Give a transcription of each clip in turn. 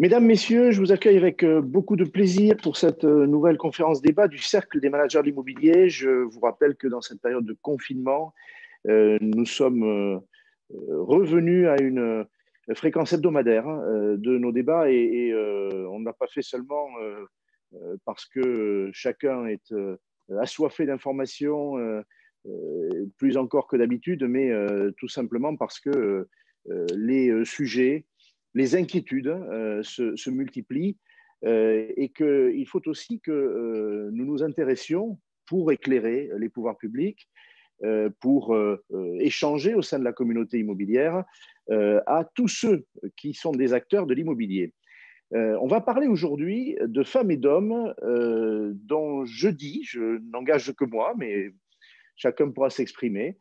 Mesdames, Messieurs, je vous accueille avec beaucoup de plaisir pour cette nouvelle conférence débat du Cercle des managers de l'immobilier. Je vous rappelle que dans cette période de confinement, nous sommes revenus à une fréquence hebdomadaire de nos débats et on ne l'a pas fait seulement parce que chacun est assoiffé d'informations plus encore que d'habitude, mais tout simplement parce que les sujets, les inquiétudes se multiplient et qu'il faut aussi que nous nous intéressions pour éclairer les pouvoirs publics, pour échanger au sein de la communauté immobilière à tous ceux qui sont des acteurs de l'immobilier. On va parler aujourd'hui de femmes et d'hommes dont je n'engage que moi, mais chacun pourra s'exprimer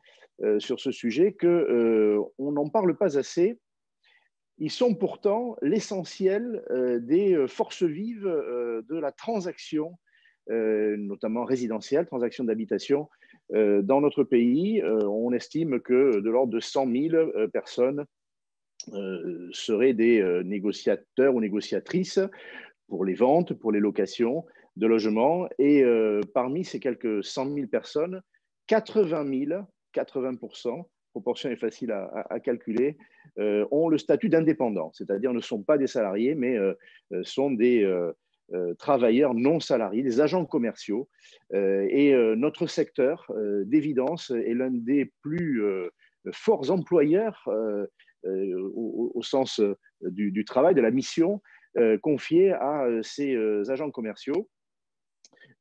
sur ce sujet, qu'on n'en parle pas assez. Ils sont pourtant l'essentiel des forces vives de la transaction, notamment résidentielle, transaction d'habitation dans notre pays. On estime que de l'ordre de 100 000 personnes seraient des négociateurs ou négociatrices pour les ventes, pour les locations de logements. Et parmi ces quelques 100 000 personnes, 80 000, 80%, proportion est facile à calculer, ont le statut d'indépendant, c'est-à-dire ne sont pas des salariés, mais sont des travailleurs non salariés, des agents commerciaux. Et notre secteur, d'évidence, est l'un des plus forts employeurs au sens du travail, de la mission confiée à ces agents commerciaux.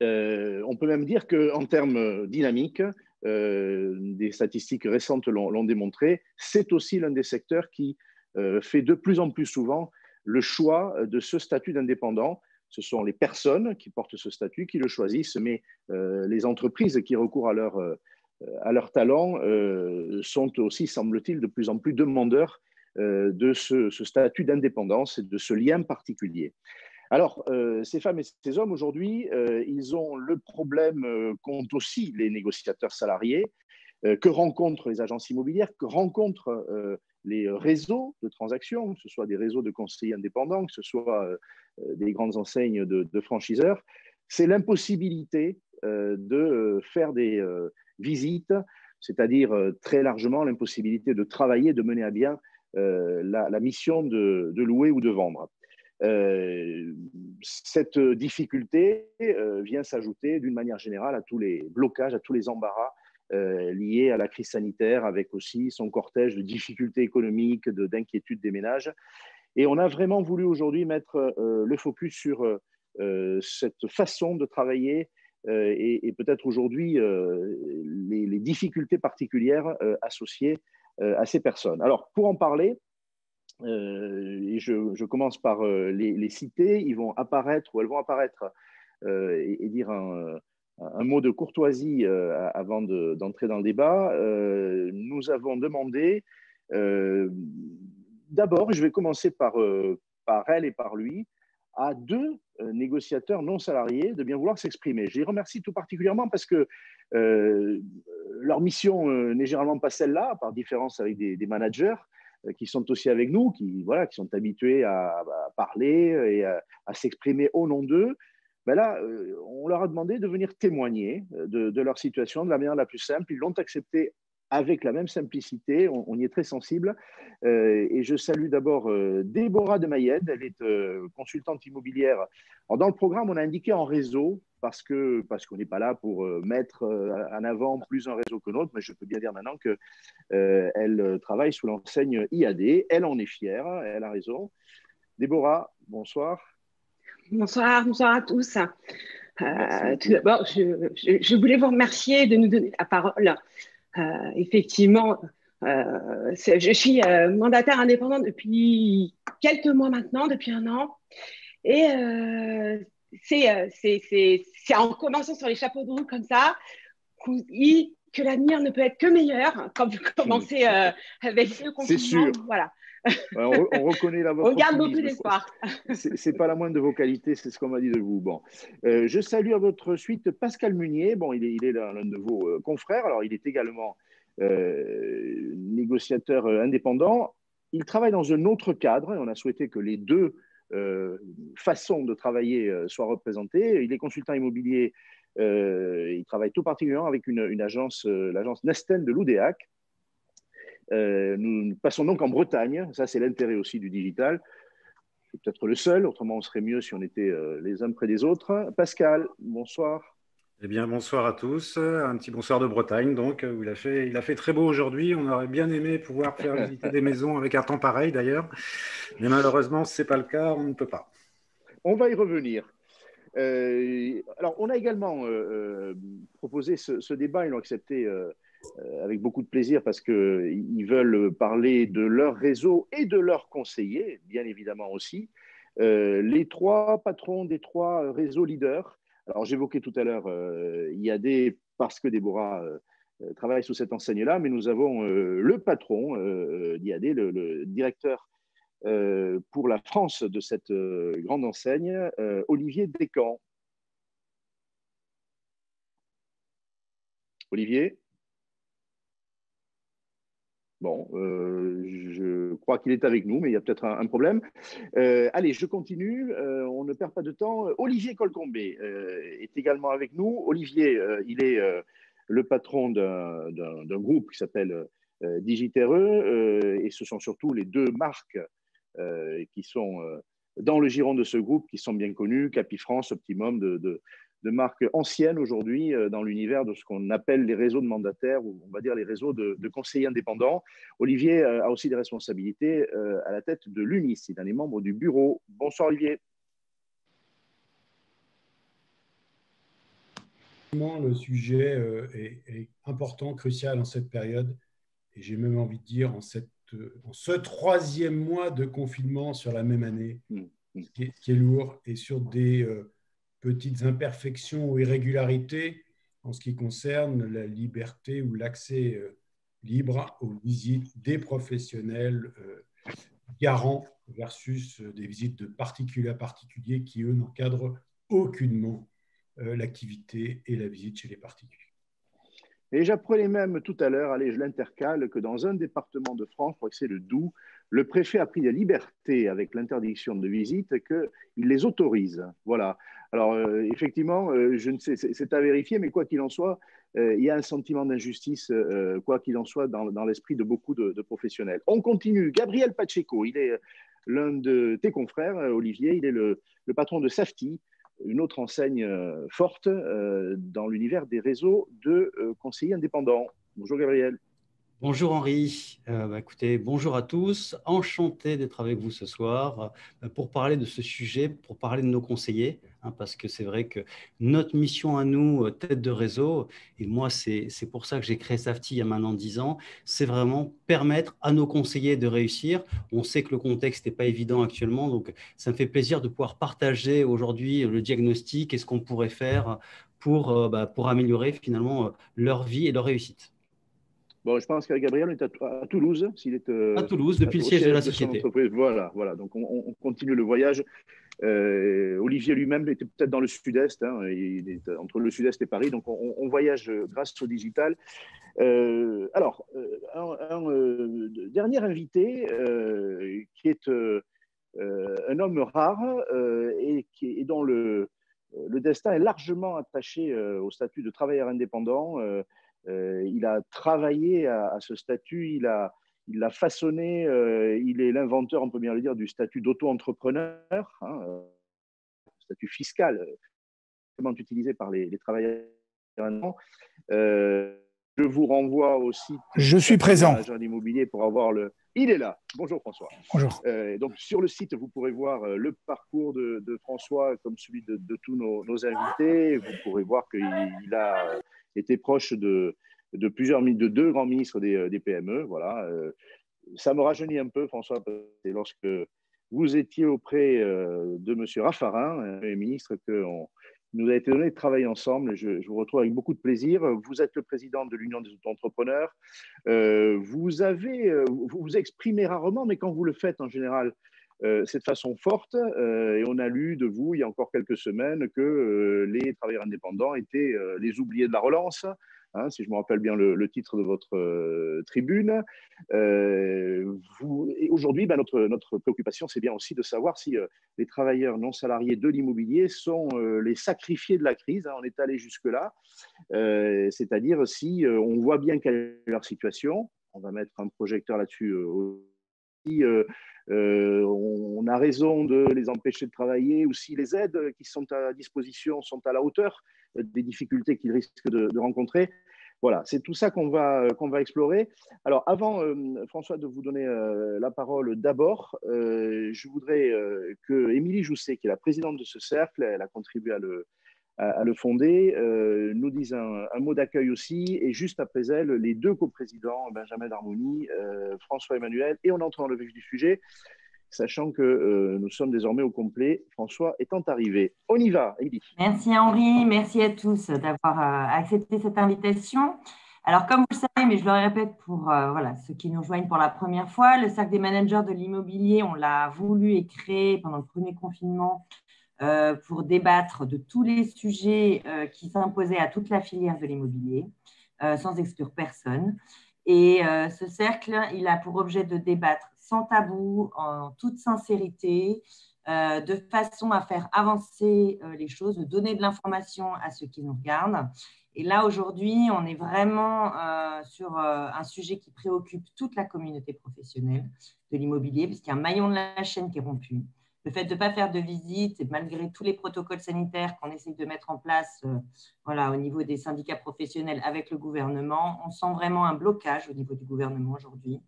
On peut même dire qu'en termes dynamiques, des statistiques récentes l'ont démontré, c'est aussi l'un des secteurs qui fait de plus en plus souvent le choix de ce statut d'indépendant. Ce sont les personnes qui portent ce statut qui le choisissent, mais les entreprises qui recourent à leur talent sont aussi, semble-t-il, de plus en plus demandeurs de ce statut d'indépendance et de ce lien particulier. Alors, ces femmes et ces hommes, aujourd'hui, ils ont le problème qu'ont aussi les négociateurs salariés, que rencontrent les agences immobilières, que rencontrent les réseaux de transactions, que ce soit des réseaux de conseillers indépendants, que ce soit des grandes enseignes de franchiseurs. C'est l'impossibilité de faire des visites, c'est-à-dire très largement l'impossibilité de travailler, de mener à bien la mission de louer ou de vendre. Cette difficulté vient s'ajouter d'une manière générale à tous les blocages, à tous les embarras liés à la crise sanitaire, avec aussi son cortège de difficultés économiques, d'inquiétudes des ménages. Et on a vraiment voulu aujourd'hui mettre le focus sur cette façon de travailler et peut-être aujourd'hui les difficultés particulières associées à ces personnes. Alors, pour en parler, et je commence par les citer. Ils vont apparaître ou elles vont apparaître et dire un mot de courtoisie avant d'entrer dans le débat. Nous avons demandé, d'abord, je vais commencer par elle et par lui, à deux négociateurs non salariés de bien vouloir s'exprimer. Je les remercie tout particulièrement parce que leur mission n'est généralement pas celle-là, par différence avec des managers qui sont aussi avec nous, qui sont habitués à parler et à s'exprimer au nom d'eux. Ben là, on leur a demandé de venir témoigner de leur situation de la manière la plus simple. Ils l'ont accepté avec la même simplicité, on y est très sensible. Et je salue d'abord Déborah de Mayed, elle est consultante immobilière. Alors, dans le programme, on a indiqué en réseau, parce qu'on n'est pas là pour mettre en avant plus un réseau que l'autre, mais je peux bien dire maintenant qu'elle travaille sous l'enseigne IAD. Elle en est fière, elle a raison. Déborah, bonsoir. Bonsoir à tous. Tout d'abord, je voulais vous remercier de nous donner la parole. Effectivement, je suis mandataire indépendant depuis quelques mois maintenant, depuis 1 an. Et c'est en commençant sur les chapeaux de roue comme ça que l'avenir ne peut être que meilleur quand vous commencez avec le confinement. C'est sûr. Voilà. On reconnaît votre On garde beaucoup d'espoir. C'est pas la moindre de vos qualités, c'est ce qu'on m'a dit de vous. Bon, je salue à votre suite Pascal Munier. Bon, il est l'un de vos confrères. Alors, il est également négociateur indépendant. Il travaille dans un autre cadre et on a souhaité que les deux façons de travailler soient représentées. Il est consultant immobilier, il travaille tout particulièrement avec une agence, l'agence Nesten de Loudéac. Nous passons donc en Bretagne, ça c'est l'intérêt aussi du digital. C'est peut-être le seul, autrement on serait mieux si on était les uns près des autres. Pascal, bonsoir. Eh bien, bonsoir à tous. Un petit bonsoir de Bretagne, donc, où il a fait très beau aujourd'hui. On aurait bien aimé pouvoir faire visiter des maisons avec un temps pareil, d'ailleurs. Mais malheureusement, ce n'est pas le cas, on ne peut pas. On va y revenir. Alors, on a également proposé ce débat, ils l'ont accepté avec beaucoup de plaisir parce qu'ils veulent parler de leur réseau et de leurs conseillers, bien évidemment aussi. Les trois patrons des trois réseaux leaders. Alors, j'évoquais tout à l'heure IAD parce que Déborah travaille sous cette enseigne-là, mais nous avons le patron d'IAD, le directeur pour la France de cette grande enseigne, Olivier Descamps. Olivier? Bon, je crois qu'il est avec nous, mais il y a peut-être un problème. Allez, je continue. On ne perd pas de temps. Olivier Colcombé est également avec nous. Olivier, il est le patron d'un groupe qui s'appelle Digitereux, et ce sont surtout les deux marques qui sont dans le giron de ce groupe, qui sont bien connus, Capifrance, Optimum, de marques anciennes aujourd'hui dans l'univers de ce qu'on appelle les réseaux de mandataires, ou on va dire les réseaux de conseillers indépendants. Olivier a aussi des responsabilités à la tête de l'UNIS, il est un des membres du bureau. Bonsoir Olivier. Le sujet est important, crucial en cette période, et j'ai même envie de dire en ce troisième mois de confinement sur la même année, ce qui est lourd, et sur des petites imperfections ou irrégularités en ce qui concerne la liberté ou l'accès libre aux visites des professionnels garants versus des visites de particulier à particulier qui, eux, n'encadrent aucunement l'activité et la visite chez les particuliers. Et j'apprenais même tout à l'heure, allez, je l'intercale, que dans un département de France, je crois que c'est le Doubs, le préfet a pris la liberté avec l'interdiction de visite qu'il les autorise. Voilà. Alors, effectivement, je ne sais, c'est à vérifier, mais quoi qu'il en soit, il y a un sentiment d'injustice, quoi qu'il en soit, dans l'esprit de beaucoup de professionnels. On continue. Gabriel Pacheco, il est l'un de tes confrères, Olivier, il est le patron de Safety, une autre enseigne forte dans l'univers des réseaux de conseillers indépendants. Bonjour Gabriel. Bonjour Henri, écoutez, bonjour à tous, enchanté d'être avec vous ce soir pour parler de ce sujet, pour parler de nos conseillers, parce que c'est vrai que notre mission à nous, tête de réseau, et moi c'est pour ça que j'ai créé Safety il y a maintenant 10 ans, c'est vraiment permettre à nos conseillers de réussir. On sait que le contexte n'est pas évident actuellement, donc ça me fait plaisir de pouvoir partager aujourd'hui le diagnostic et ce qu'on pourrait faire pour améliorer finalement leur vie et leur réussite. Bon, je pense qu'avec Gabriel, on est à Toulouse. S'il est, à Toulouse, depuis le siège de la société. Voilà. Donc, on continue le voyage. Olivier lui-même était peut-être dans le sud-est. Il est entre le sud-est et Paris. Donc, on voyage grâce au digital. Alors, dernier invité qui est un homme rare et dont le destin est largement attaché au statut de travailleur indépendant. Il a travaillé à ce statut, il l'a façonné, il est l'inventeur, on peut bien le dire, du statut d'auto-entrepreneur, statut fiscal, utilisé par les travailleurs indépendants. Je vous renvoie aussi. Je suis présent. Immobilier pour avoir le. Il est là. Bonjour François. Bonjour. Donc sur le site, vous pourrez voir le parcours de François comme celui de tous nos invités. Vous pourrez voir qu'il a été proche de deux grands ministres des PME. Voilà. Ça me rajeunit un peu, François, lorsque vous étiez auprès de M. Raffarin, ministre, qu'il nous a été donné de travailler ensemble. Je vous retrouve avec beaucoup de plaisir. Vous êtes le président de l'Union des auto-entrepreneurs. Vous vous exprimez rarement, mais quand vous le faites en général, c'est de façon forte. Et on a lu de vous, il y a encore quelques semaines, que les travailleurs indépendants étaient les oubliés de la relance. hein, si je me rappelle bien le titre de votre tribune. Aujourd'hui, notre préoccupation, c'est bien aussi de savoir si les travailleurs non salariés de l'immobilier sont les sacrifiés de la crise. Hein, on est allé jusque-là. C'est-à-dire si on voit bien quelle est leur situation, on va mettre un projecteur là-dessus si on a raison de les empêcher de travailler ou si les aides qui sont à disposition sont à la hauteur des difficultés qu'ils risquent de rencontrer. Voilà, c'est tout ça qu'on va explorer. Alors, avant, François, de vous donner la parole d'abord, je voudrais que Émilie Jousset, qui est la présidente de ce cercle, elle a contribué à le fonder, nous dise un mot d'accueil aussi, et juste après elle, les deux coprésidents, Benjamin Darmoni, François Emmanuel, et on entre dans le vif du sujet, sachant que nous sommes désormais au complet, François étant arrivé. On y va, Émilie. Merci Henri, merci à tous d'avoir accepté cette invitation. Alors, comme vous le savez, mais je le répète pour voilà, ceux qui nous rejoignent pour la première fois, le Cercle des managers de l'immobilier, on l'a voulu et créé pendant le premier confinement pour débattre de tous les sujets qui s'imposaient à toute la filière de l'immobilier, sans exclure personne. Et ce cercle, il a pour objet de débattre sans tabou, en toute sincérité, de façon à faire avancer les choses, de donner de l'information à ceux qui nous regardent. Et là, aujourd'hui, on est vraiment sur un sujet qui préoccupe toute la communauté professionnelle de l'immobilier, puisqu'il y a un maillon de la chaîne qui est rompu. Le fait de ne pas faire de visite, et malgré tous les protocoles sanitaires qu'on essaie de mettre en place voilà, au niveau des syndicats professionnels avec le gouvernement, on sent vraiment un blocage au niveau du gouvernement aujourd'hui.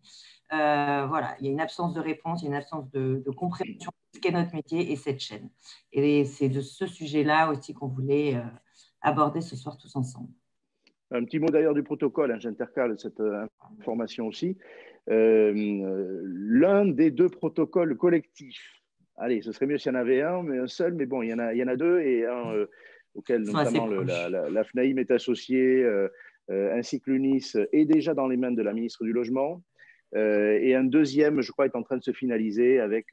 Voilà, il y a une absence de réponse, il y a une absence de compréhension de ce qu'est notre métier et cette chaîne. Et c'est de ce sujet-là aussi qu'on voulait aborder ce soir tous ensemble. Un petit mot d'ailleurs du protocole, hein, j'intercale cette information aussi. L'un des deux protocoles collectifs, allez, ce serait mieux s'il y en avait un seul, mais bon, il y en a deux, et un auquel notamment la FNAIM est associée, ainsi que l'UNIS, est déjà dans les mains de la ministre du Logement. Et un deuxième, je crois, est en train de se finaliser avec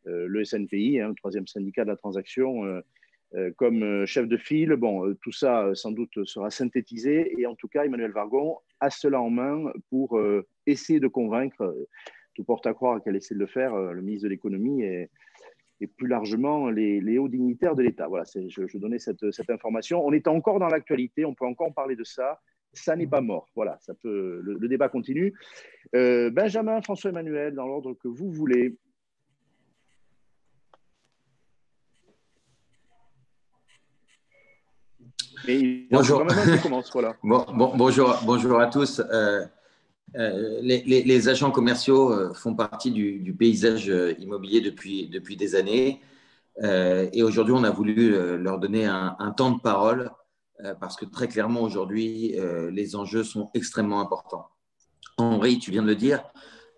le SNPI, hein, le troisième syndicat de la transaction, comme chef de file. Bon, tout ça, sans doute, sera synthétisé. Et en tout cas, Emmanuelle Wargon a cela en main pour essayer de convaincre, tout porte à croire qu'elle essaie de le faire, le ministre de l'économie et plus largement les hauts dignitaires de l'État. Voilà, je donnais cette information. On est encore dans l'actualité, on peut encore parler de ça. Ça n'est pas mort. Voilà, le débat continue. Benjamin, François Emmanuel, dans l'ordre que vous voulez. Et bonjour. Commence, voilà. Bonjour à tous. Les agents commerciaux font partie du paysage immobilier depuis des années. Et aujourd'hui, on a voulu leur donner un temps de parole parce que très clairement, aujourd'hui, les enjeux sont extrêmement importants. Henri, tu viens de le dire,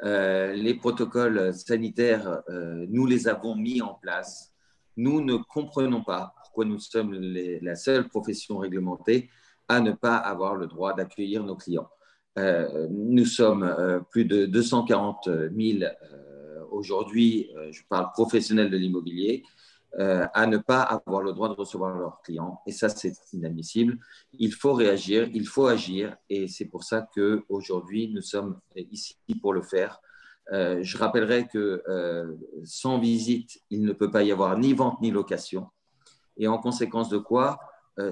les protocoles sanitaires, nous les avons mis en place. Nous ne comprenons pas pourquoi nous sommes la seule profession réglementée à ne pas avoir le droit d'accueillir nos clients. Nous sommes plus de 240 000 aujourd'hui, je parle professionnels de l'immobilier, à ne pas avoir le droit de recevoir leurs clients. Et ça, c'est inadmissible. Il faut réagir, il faut agir. Et c'est pour ça qu'aujourd'hui, nous sommes ici pour le faire. Je rappellerai que sans visite, il ne peut pas y avoir ni vente ni location. Et en conséquence de quoi,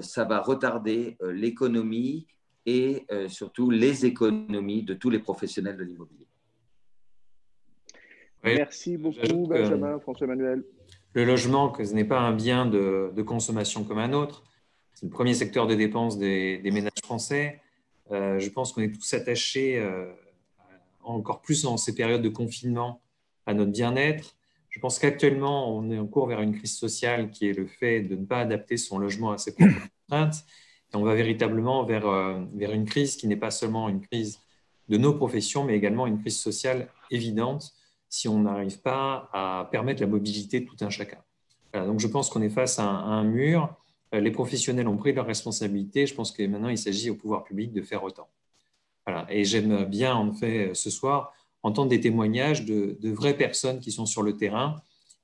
ça va retarder l'économie et surtout les économies de tous les professionnels de l'immobilier. Oui. Merci beaucoup, Benjamin, François-Emmanuel. Le logement, que ce n'est pas un bien de consommation comme un autre. C'est le premier secteur de dépenses des ménages français. Je pense qu'on est tous attachés, encore plus dans ces périodes de confinement, à notre bien-être. Je pense qu'actuellement, on est en cours vers une crise sociale qui est le fait de ne pas adapter son logement à ses propres contraintes. Et on va véritablement vers une crise qui n'est pas seulement une crise de nos professions, mais également une crise sociale évidente si on n'arrive pas à permettre la mobilité de tout un chacun. Voilà, donc je pense qu'on est face à un mur. Les professionnels ont pris leurs responsabilités. Je pense que maintenant, il s'agit au pouvoir public de faire autant. Voilà. Et j'aime bien, en fait, ce soir, entendre des témoignages de vraies personnes qui sont sur le terrain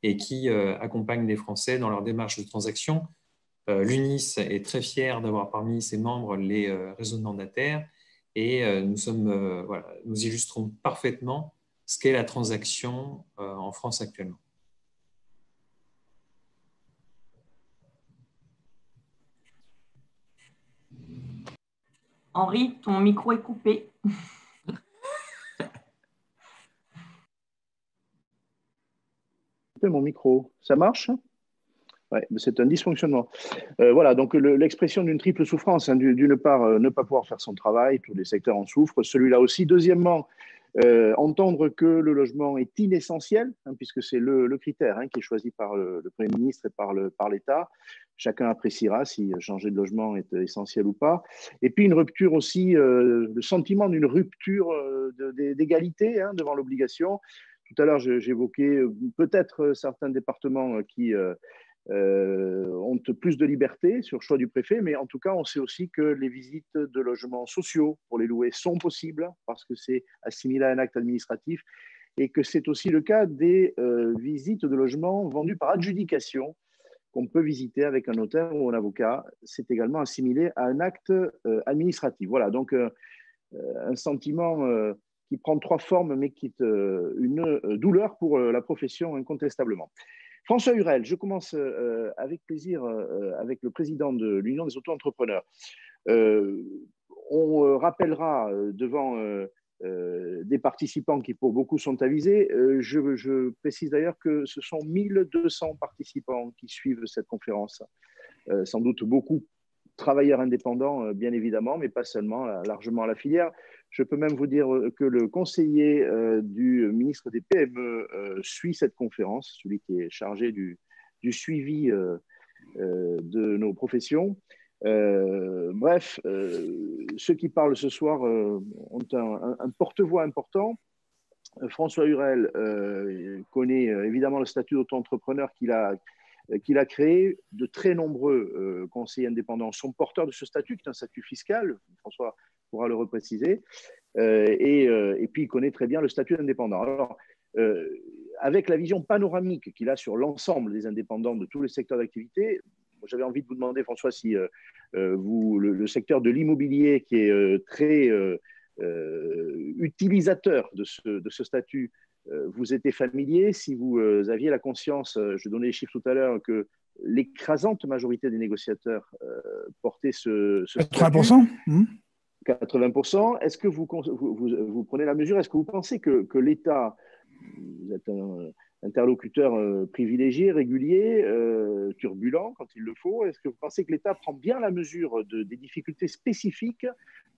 et qui accompagnent les Français dans leur démarche de transaction. L'UNIS est très fier d'avoir parmi ses membres les réseaux de mandataires et nous illustrons parfaitement ce qu'est la transaction en France actuellement. Henri, ton micro est coupé. Mon micro, ça marche? Ouais, c'est un dysfonctionnement. Voilà, donc l'expression d'une triple souffrance, hein, d'une part, ne pas pouvoir faire son travail, tous les secteurs en souffrent, celui-là aussi. Deuxièmement, entendre que le logement est inessentiel, hein, puisque c'est le critère qui est choisi par le Premier ministre et par l'État. Chacun appréciera si changer de logement est essentiel ou pas. Et puis une rupture aussi, le sentiment d'une rupture d'égalité devant l'obligation. Tout à l'heure, j'évoquais peut-être certains départements qui ont plus de liberté sur le choix du préfet, mais en tout cas, on sait aussi que les visites de logements sociaux pour les louer sont possibles parce que c'est assimilé à un acte administratif et que c'est aussi le cas des visites de logements vendus par adjudication qu'on peut visiter avec un notaire ou un avocat. C'est également assimilé à un acte administratif. Voilà, donc un sentiment qui prend trois formes, mais qui est une douleur pour la profession, incontestablement. François Hurel, je commence avec plaisir avec le président de l'Union des auto-entrepreneurs. On rappellera devant des participants qui pour beaucoup sont avisés, je précise d'ailleurs que ce sont 1200 participants qui suivent cette conférence, sans doute beaucoup travailleurs indépendants, bien évidemment, mais pas seulement, largement la filière. Je peux même vous dire que le conseiller du ministre des PME suit cette conférence, celui qui est chargé du suivi de nos professions. Bref, ceux qui parlent ce soir ont un porte-voix important. François Hurel connaît évidemment le statut d'auto-entrepreneur qu'il a créé. De très nombreux conseillers indépendants sont porteurs de ce statut, qui est un statut fiscal. François pourra le repréciser. Et puis, il connaît très bien le statut d'indépendant. Alors, avec la vision panoramique qu'il a sur l'ensemble des indépendants de tous les secteurs d'activité, j'avais envie de vous demander, François, si le secteur de l'immobilier, qui est très utilisateur de ce statut, vous étiez familier, si vous aviez la conscience, je donnais les chiffres tout à l'heure, que l'écrasante majorité des négociateurs portaient ce 80%. 80%. Est-ce que vous prenez la mesure? Est-ce que vous pensez que l'État, vous êtes un interlocuteur privilégié, régulier, turbulent quand il le faut, est-ce que vous pensez que l'État prend bien la mesure des difficultés spécifiques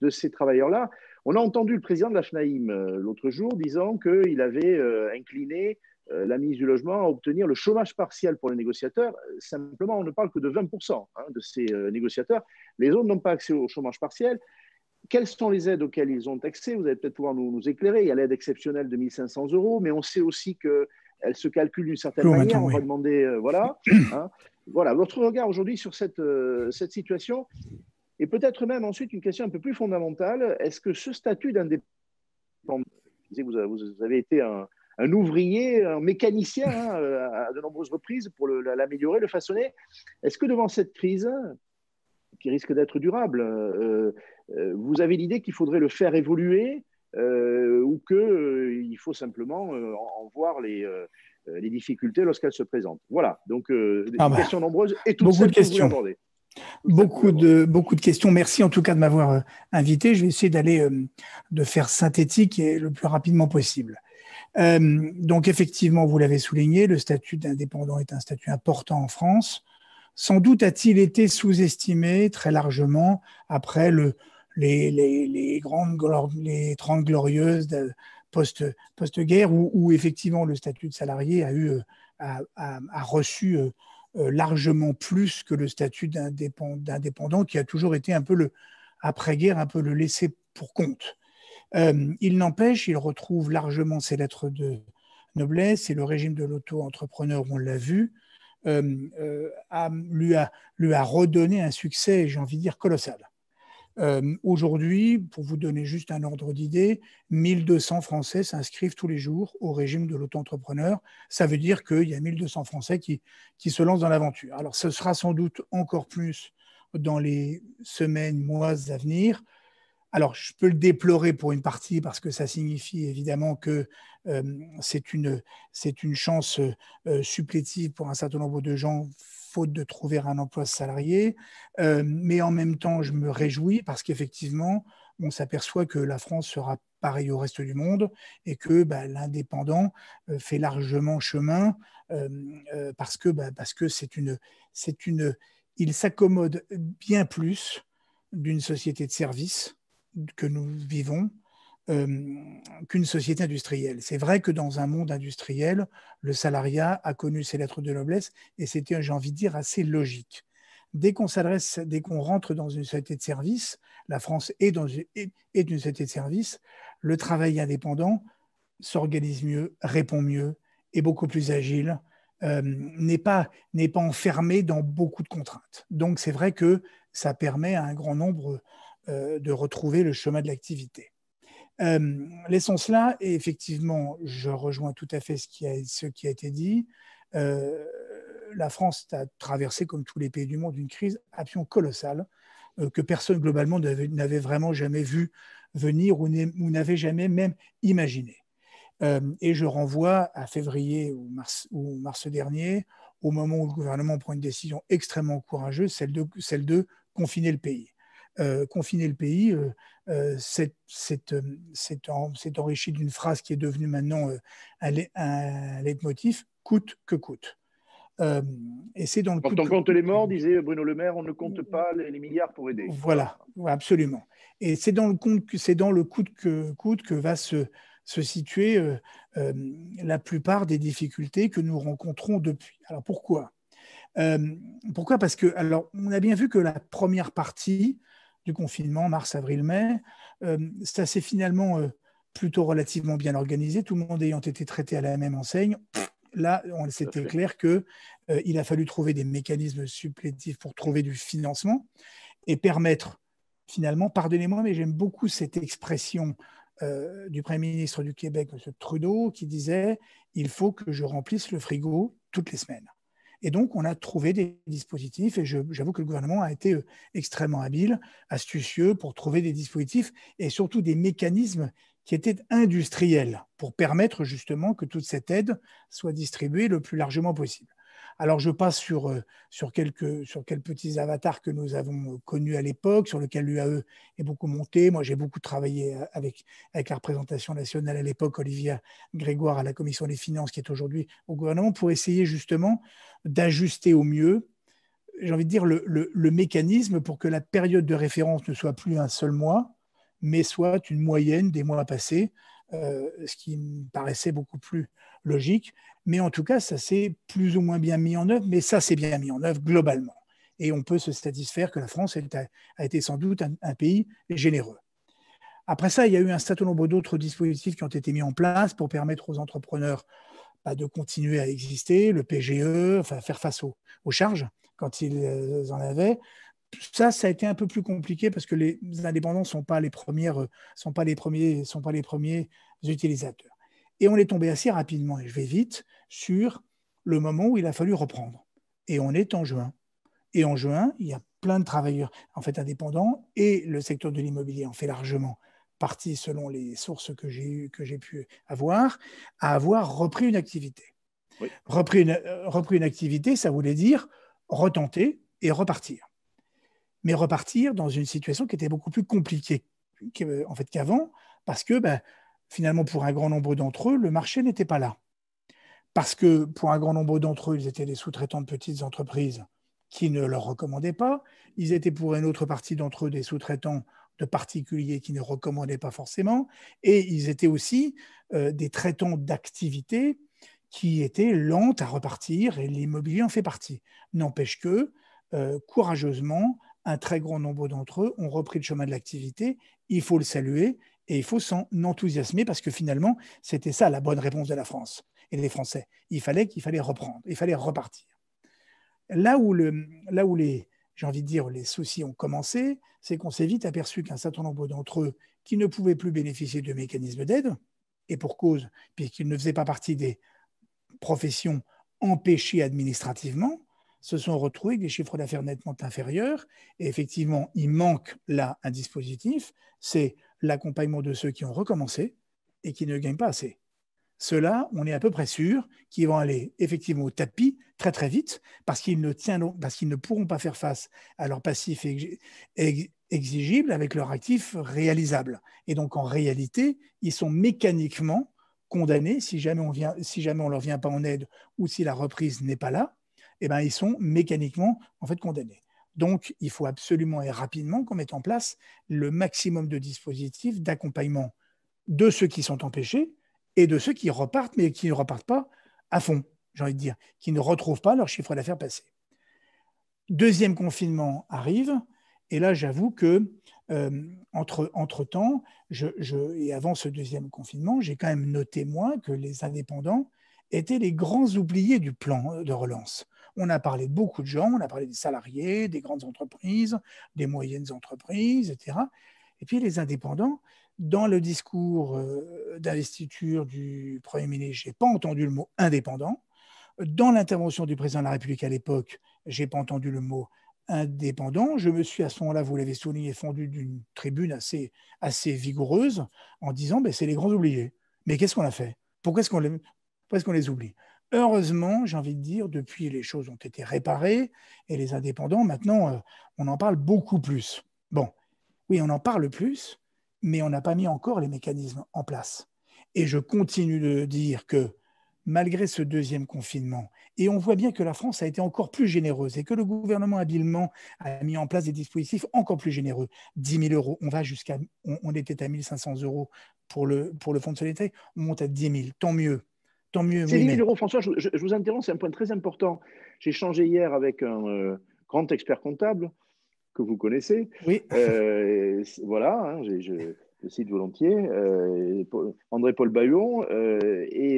de ces travailleurs-là? On a entendu le président de la FNAIM l'autre jour disant qu'il avait incliné la ministre du Logement à obtenir le chômage partiel pour les négociateurs. Simplement, on ne parle que de 20% de ces négociateurs. Les autres n'ont pas accès au chômage partiel. Quelles sont les aides auxquelles ils ont accès? Vous allez peut-être pouvoir nous éclairer. Il y a l'aide exceptionnelle de 1 500 €, mais on sait aussi qu'elle se calcule d'une certaine manière. On va demander, voilà. Voilà, votre regard aujourd'hui sur cette situation, et peut-être même ensuite une question un peu plus fondamentale. Est-ce que ce statut d'indépendant, vous avez été un ouvrier, un mécanicien à de nombreuses reprises pour l'améliorer, le façonner, est-ce que devant cette crise qui risque d'être durable, vous avez l'idée qu'il faudrait le faire évoluer ou qu'il faut simplement en voir les difficultés lorsqu'elles se présentent? Voilà, donc des questions nombreuses et toutes celles que vous voulez aborder. Beaucoup de questions. Merci en tout cas de m'avoir invité. Je vais essayer de faire synthétique et le plus rapidement possible. Donc effectivement, vous l'avez souligné, le statut d'indépendant est un statut important en France. Sans doute a-t-il été sous-estimé très largement après les 30 glorieuses post-guerre où effectivement le statut de salarié a reçu largement plus que le statut d'indépendant qui a toujours été un peu après-guerre, un peu le laissé pour compte. Il n'empêche, il retrouve largement ses lettres de noblesse et le régime de l'auto-entrepreneur, on l'a vu, lui a redonné un succès, j'ai envie de dire, colossal. Aujourd'hui, pour vous donner juste un ordre d'idée, 1200 Français s'inscrivent tous les jours au régime de l'auto-entrepreneur. Ça veut dire qu'il y a 1200 Français qui se lancent dans l'aventure. Alors, ce sera sans doute encore plus dans les semaines, mois à venir. Alors, je peux le déplorer pour une partie parce que ça signifie évidemment que c'est une chance supplétive pour un certain nombre de gens, faute de trouver un emploi salarié. Mais en même temps, je me réjouis parce qu'effectivement, on s'aperçoit que la France sera pareille au reste du monde et que l'indépendant fait largement chemin parce que il s'accommode bien plus d'une société de services que nous vivons qu'une société industrielle. C'est vrai que dans un monde industriel, le salariat a connu ses lettres de noblesse et c'était, j'ai envie de dire, assez logique. Dès qu'on rentre dans une société de service, la France est une société de service, le travail indépendant s'organise mieux, répond mieux, est beaucoup plus agile, n'est pas enfermé dans beaucoup de contraintes. Donc c'est vrai que ça permet à un grand nombre de retrouver le chemin de l'activité. Laissons cela, et effectivement, je rejoins tout à fait ce qui a été dit. La France a traversé, comme tous les pays du monde, une crise absolument colossale que personne globalement n'avait vraiment jamais vu venir ou n'avait jamais même imaginé. Et je renvoie à février ou mars dernier, au moment où le gouvernement prend une décision extrêmement courageuse, celle de confiner le pays. Confiner le pays, c'est enrichi d'une phrase qui est devenue maintenant un leitmotiv, coûte que coûte. Et c'est dans le Quand on compte les morts, disait Bruno Le Maire, on ne compte pas les milliards pour aider. Voilà, absolument. Et c'est dans le coûte que coûte que va se situer la plupart des difficultés que nous rencontrons depuis. Alors pourquoi ? Parce que, alors, on a bien vu que la première partie du confinement, mars, avril, mai, ça s'est finalement plutôt relativement bien organisé, tout le monde ayant été traité à la même enseigne. Là, c'était clair qu'il a fallu trouver des mécanismes supplétifs pour trouver du financement et permettre, finalement, pardonnez-moi, mais j'aime beaucoup cette expression du Premier ministre du Québec, M. Trudeau, qui disait « il faut que je remplisse le frigo toutes les semaines ». Et donc, on a trouvé des dispositifs, et j'avoue que le gouvernement a été extrêmement habile, astucieux pour trouver des dispositifs et surtout des mécanismes qui étaient industriels pour permettre justement que toute cette aide soit distribuée le plus largement possible. Alors, je passe sur quelques petits avatars que nous avons connus à l'époque, sur lesquels l'UAE est beaucoup monté. Moi, j'ai beaucoup travaillé avec la représentation nationale à l'époque, Olivia Grégoire, à la Commission des finances, qui est aujourd'hui au gouvernement, pour essayer justement d'ajuster au mieux, j'ai envie de dire, le mécanisme pour que la période de référence ne soit plus un seul mois, mais soit une moyenne des mois passés, ce qui me paraissait beaucoup plus logique. Mais en tout cas, ça s'est plus ou moins bien mis en œuvre, mais ça s'est bien mis en œuvre globalement. Et on peut se satisfaire que la France a été sans doute un pays généreux. Après ça, il y a eu un certain nombre d'autres dispositifs qui ont été mis en place pour permettre aux entrepreneurs de continuer à exister, le PGE, enfin faire face aux charges quand ils en avaient. Ça a été un peu plus compliqué parce que les indépendants ne sont pas les premiers utilisateurs. Et on est tombé assez rapidement, et je vais vite, sur le moment où il a fallu reprendre. Et on est en juin. Et en juin, il y a plein de travailleurs indépendants, et le secteur de l'immobilier en fait largement partie, selon les sources que j'ai pu avoir, à avoir repris une activité. Oui. Repris une activité, ça voulait dire retenter et repartir. Mais repartir dans une situation qui était beaucoup plus compliquée qu'avant, parce que finalement, pour un grand nombre d'entre eux, le marché n'était pas là. Parce que pour un grand nombre d'entre eux, ils étaient des sous-traitants de petites entreprises qui ne leur recommandaient pas. Ils étaient pour une autre partie d'entre eux des sous-traitants de particuliers qui ne recommandaient pas forcément. Et ils étaient aussi des traitants d'activités qui étaient lentes à repartir, et l'immobilier en fait partie. N'empêche que, courageusement, un très grand nombre d'entre eux ont repris le chemin de l'activité. Il faut le saluer. Et il faut s'en enthousiasmer parce que finalement, c'était ça la bonne réponse de la France et des Français. Il fallait reprendre, il fallait repartir. Là où j'ai envie de dire, les soucis ont commencé, c'est qu'on s'est vite aperçu qu'un certain nombre d'entre eux qui ne pouvaient plus bénéficier de mécanismes d'aide, et pour cause, puisqu'ils ne faisaient pas partie des professions empêchées administrativement, se sont retrouvés avec des chiffres d'affaires nettement inférieurs. Et effectivement, il manque là un dispositif, c'est l'accompagnement de ceux qui ont recommencé et qui ne gagnent pas assez. Ceux-là, on est à peu près sûr qu'ils vont aller effectivement au tapis très très vite parce qu'ils ne pourront pas faire face à leur passif exigible avec leur actif réalisable. Et donc en réalité, ils sont mécaniquement condamnés si jamais on leur vient pas en aide ou si la reprise n'est pas là. Eh ben, ils sont mécaniquement en fait condamnés. Donc, il faut absolument et rapidement qu'on mette en place le maximum de dispositifs d'accompagnement de ceux qui sont empêchés et de ceux qui repartent, mais qui ne repartent pas à fond, j'ai envie de dire, qui ne retrouvent pas leur chiffre d'affaires passé. Deuxième confinement arrive, et là, j'avoue que entre-temps, et avant ce deuxième confinement, j'ai quand même noté, moi, que les indépendants étaient les grands oubliés du plan de relance. On a parlé de beaucoup de gens, on a parlé des salariés, des grandes entreprises, des moyennes entreprises, etc. Et puis les indépendants, dans le discours d'investiture du Premier ministre, je n'ai pas entendu le mot indépendant. Dans l'intervention du président de la République à l'époque, je n'ai pas entendu le mot indépendant. Je me suis à ce moment-là, vous l'avez souligné, fendu d'une tribune assez vigoureuse en disant c'est les grands oubliés. Mais qu'est-ce qu'on a fait? Pourquoi est-ce qu'on les oublie? Heureusement, j'ai envie de dire, depuis les choses ont été réparées et les indépendants, maintenant, on en parle beaucoup plus. Bon, oui, on en parle plus, mais on n'a pas mis encore les mécanismes en place. Et je continue de dire que malgré ce deuxième confinement, et on voit bien que la France a été encore plus généreuse et que le gouvernement habilement a mis en place des dispositifs encore plus généreux. 10 000 euros, on était à 1 500 euros pour le fonds de solidarité, on monte à 10 000, tant mieux. Tant mieux. Ces 10 000 euros, François, je vous interromps, c'est un point très important. J'ai échangé hier avec un grand expert comptable que vous connaissez. Oui. Voilà, hein, je le cite volontiers, André-Paul Baillon, et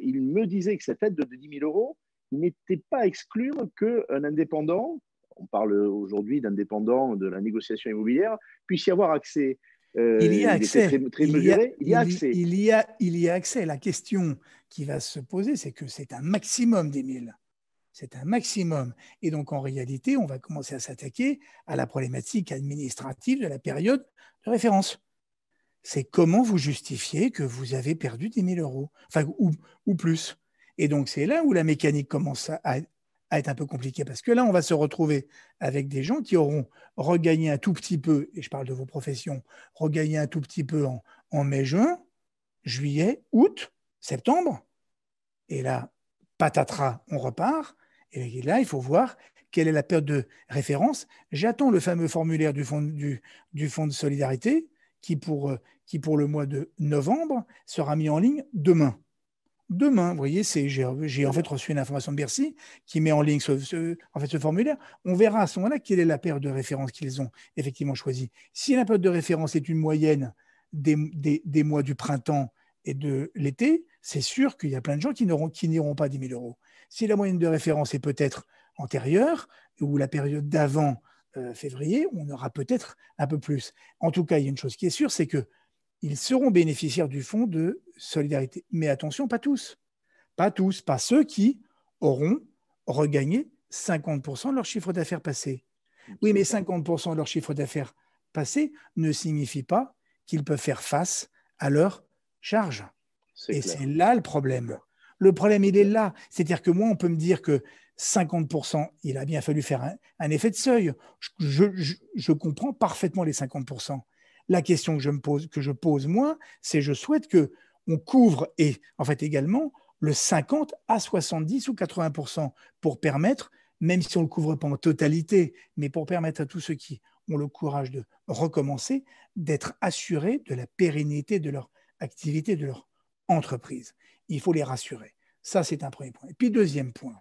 il me disait que cette aide de 10 000 euros, il n'était pas à exclure qu'un indépendant, on parle aujourd'hui d'indépendant de la négociation immobilière, puisse y avoir accès. Il y a accès. Il y a accès. Il y a accès. La question qui va se poser, c'est que c'est un maximum des 1000. C'est un maximum. Et donc, en réalité, on va commencer à s'attaquer à la problématique administrative de la période de référence. C'est comment vous justifiez que vous avez perdu 10 000 euros, enfin, ou plus. Et donc, c'est là où la mécanique commence à être un peu compliquée, parce que là, on va se retrouver avec des gens qui auront regagné un tout petit peu, et je parle de vos professions, regagné un tout petit peu en mai, juin, juillet, août, septembre. Et là, patatras, on repart. Et là, il faut voir quelle est la période de référence. J'attends le fameux formulaire du fonds de solidarité qui, pour le mois de novembre, sera mis en ligne demain. Demain, vous voyez, j'ai en fait reçu une information de Bercy qui met en ligne ce formulaire. On verra à ce moment-là quelle est la période de référence qu'ils ont effectivement choisie. Si la période de référence est une moyenne des mois du printemps et de l'été, c'est sûr qu'il y a plein de gens qui n'iront pas 10 000 euros. Si la moyenne de référence est peut-être antérieure ou la période d'avant février, on aura peut-être un peu plus. En tout cas, il y a une chose qui est sûre, c'est qu'ils seront bénéficiaires du fonds de solidarité. Mais attention, pas tous. Pas tous, pas ceux qui auront regagné 50% de leur chiffre d'affaires passé. Oui, mais 50% de leur chiffre d'affaires passé ne signifie pas qu'ils peuvent faire face à leurs charges. Et c'est là le problème. Le problème, il est là. C'est-à-dire que moi, on peut me dire que 50%, il a bien fallu faire un effet de seuil. Je comprends parfaitement les 50%. La question que je pose moi, c'est je souhaite qu'on couvre, et en fait également, le 50 à 70 ou 80% pour permettre, même si on ne le couvre pas en totalité, mais pour permettre à tous ceux qui ont le courage de recommencer, d'être assurés de la pérennité de leur activité, de leur entreprise. Il faut les rassurer. Ça, c'est un premier point. Et puis, deuxième point.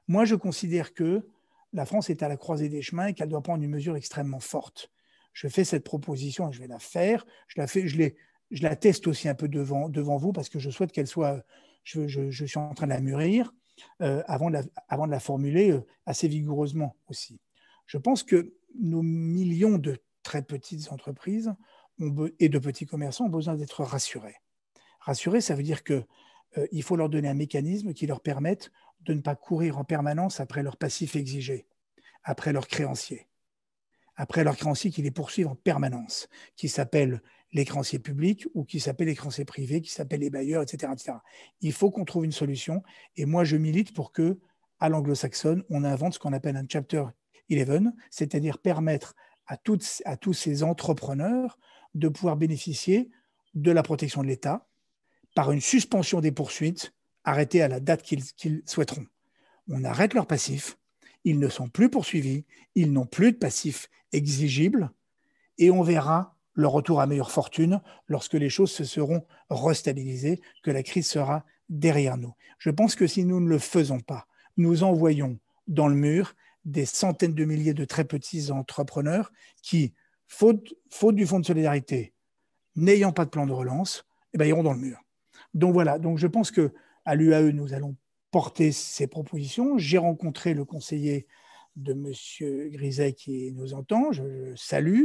Moi, je considère que la France est à la croisée des chemins et qu'elle doit prendre une mesure extrêmement forte. Je fais cette proposition et je vais la faire. Je la teste aussi un peu devant vous parce que je souhaite qu'elle soit. Je suis en train de la mûrir avant de la formuler assez vigoureusement aussi. Je pense que nos millions de très petites entreprises et de petits commerçants ont besoin d'être rassurés. Rassurés, ça veut dire qu'il faut leur donner un mécanisme qui leur permette de ne pas courir en permanence après leurs passifs exigés, après leurs créanciers qui les poursuivent en permanence, qui s'appellent les créanciers publics ou qui s'appellent les créanciers privés, qui s'appellent les bailleurs, etc., etc. Il faut qu'on trouve une solution. Et moi, je milite pour que, à l'anglo-saxonne, on invente ce qu'on appelle un Chapter 11, c'est-à-dire permettre à tous ces entrepreneurs de pouvoir bénéficier de la protection de l'État par une suspension des poursuites arrêtées à la date qu'ils souhaiteront. On arrête leurs passifs, ils ne sont plus poursuivis, ils n'ont plus de passifs exigibles et on verra leur retour à meilleure fortune lorsque les choses se seront restabilisées, que la crise sera derrière nous. Je pense que si nous ne le faisons pas, nous envoyons dans le mur des centaines de milliers de très petits entrepreneurs qui, faute du fonds de solidarité, n'ayant pas de plan de relance, iront dans le mur. Donc voilà, donc je pense qu'à l'UAE, nous allons porter ces propositions. J'ai rencontré le conseiller de M. Griset qui nous entend, je le salue.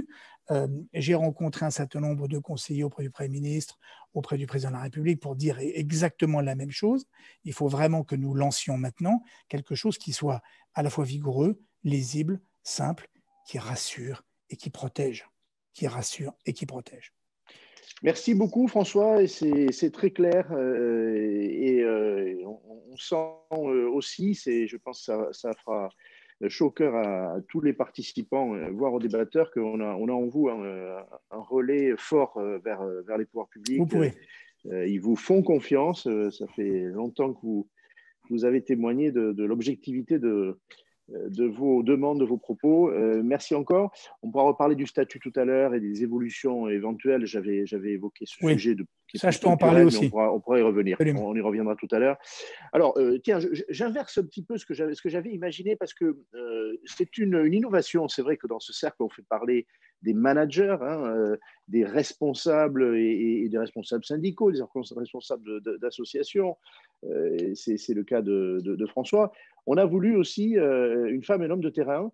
J'ai rencontré un certain nombre de conseillers auprès du Premier ministre, auprès du Président de la République pour dire exactement la même chose. Il faut vraiment que nous lancions maintenant quelque chose qui soit à la fois vigoureux, lisible, simple, qui rassure et qui protège. Qui rassure et qui protège. Merci beaucoup François, et c'est très clair on sent aussi, je pense que ça fera chaud au cœur à tous les participants, voire aux débatteurs, qu'on a en vous un relais fort vers les pouvoirs publics. Vous pouvez. Ils vous font confiance, ça fait longtemps que vous avez témoigné de l'objectivité de vos demandes, de vos propos. Merci encore. On pourra reparler du statut tout à l'heure et des évolutions éventuelles. J'avais évoqué ce sujet. Ça, je peux en parler aussi. On pourra y revenir. Absolument. On y reviendra tout à l'heure. Alors, tiens, j'inverse un petit peu ce que j'avais imaginé parce que c'est une innovation. C'est vrai que dans ce cercle, on fait parler des managers, des responsables et des responsables syndicaux, des responsables d'associations. C'est le cas de François. On a voulu aussi une femme et un homme de terrain,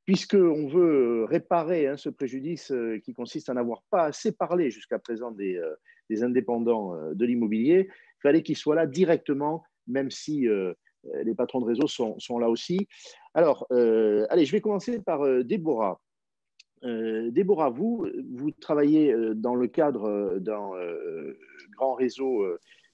puisqu'on veut réparer ce préjudice qui consiste à n'avoir pas assez parlé jusqu'à présent des indépendants de l'immobilier. Il fallait qu'ils soient là directement, même si les patrons de réseau sont là aussi. Alors, allez, je vais commencer par Déborah. Déborah, vous travaillez dans le cadre d'un grand réseau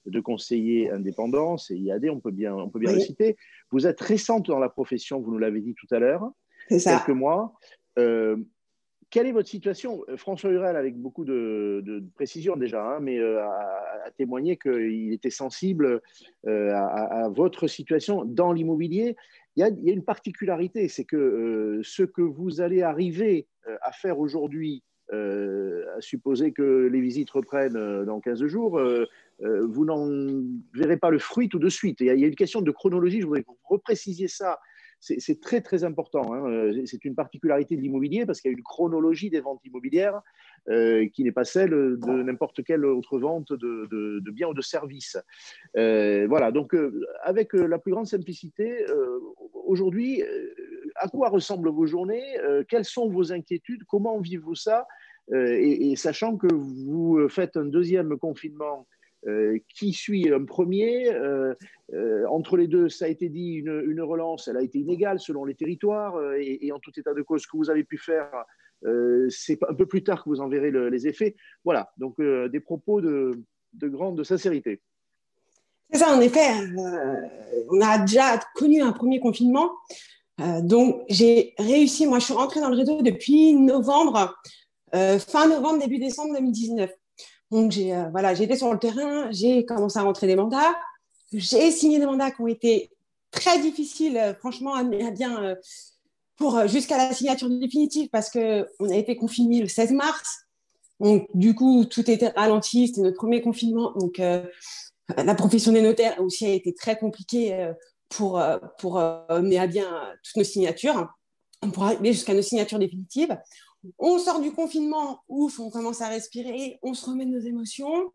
de conseillers indépendants, c'est IAD, on peut bien le citer. Vous êtes récente dans la profession, vous nous l'avez dit tout à l'heure, quelques mois. Quelle est votre situation? François Hurel, avec beaucoup de précision déjà, mais a témoigné qu'il était sensible à votre situation dans l'immobilier. Il y a une particularité, c'est que ce que vous allez arriver à faire aujourd'hui, à supposer que les visites reprennent dans 15 jours, vous n'en verrez pas le fruit tout de suite. Il y a une question de chronologie, je voudrais que vous reprécisiez ça. C'est très, très important. C'est une particularité de l'immobilier parce qu'il y a une chronologie des ventes immobilières qui n'est pas celle de n'importe quelle autre vente de biens ou de services. Voilà, donc avec la plus grande simplicité, aujourd'hui, à quoi ressemblent vos journées? Quelles sont vos inquiétudes? Comment vivez-vous ça? Et sachant que vous faites un deuxième confinement qui suit un premier, entre les deux, ça a été dit, une relance, elle a été inégale selon les territoires, et en tout état de cause, ce que vous avez pu faire, c'est un peu plus tard que vous en verrez les effets. Voilà, donc des propos de grande sincérité. C'est ça, en effet, on a déjà connu un premier confinement, donc j'ai réussi, moi je suis rentrée dans le réseau depuis novembre, fin novembre, début décembre 2019. Donc, j'ai été sur le terrain, j'ai commencé à rentrer des mandats. J'ai signé des mandats qui ont été très difficiles, franchement, à bien jusqu'à la signature définitive parce qu'on a été confinés le 16 mars. Donc, du coup, tout était ralenti. C'était notre premier confinement. Donc, la profession des notaires aussi a été très compliquée pour mener à bien toutes nos signatures. On pourra arriver jusqu'à nos signatures définitives. On sort du confinement, ouf, on commence à respirer, on se remet de nos émotions.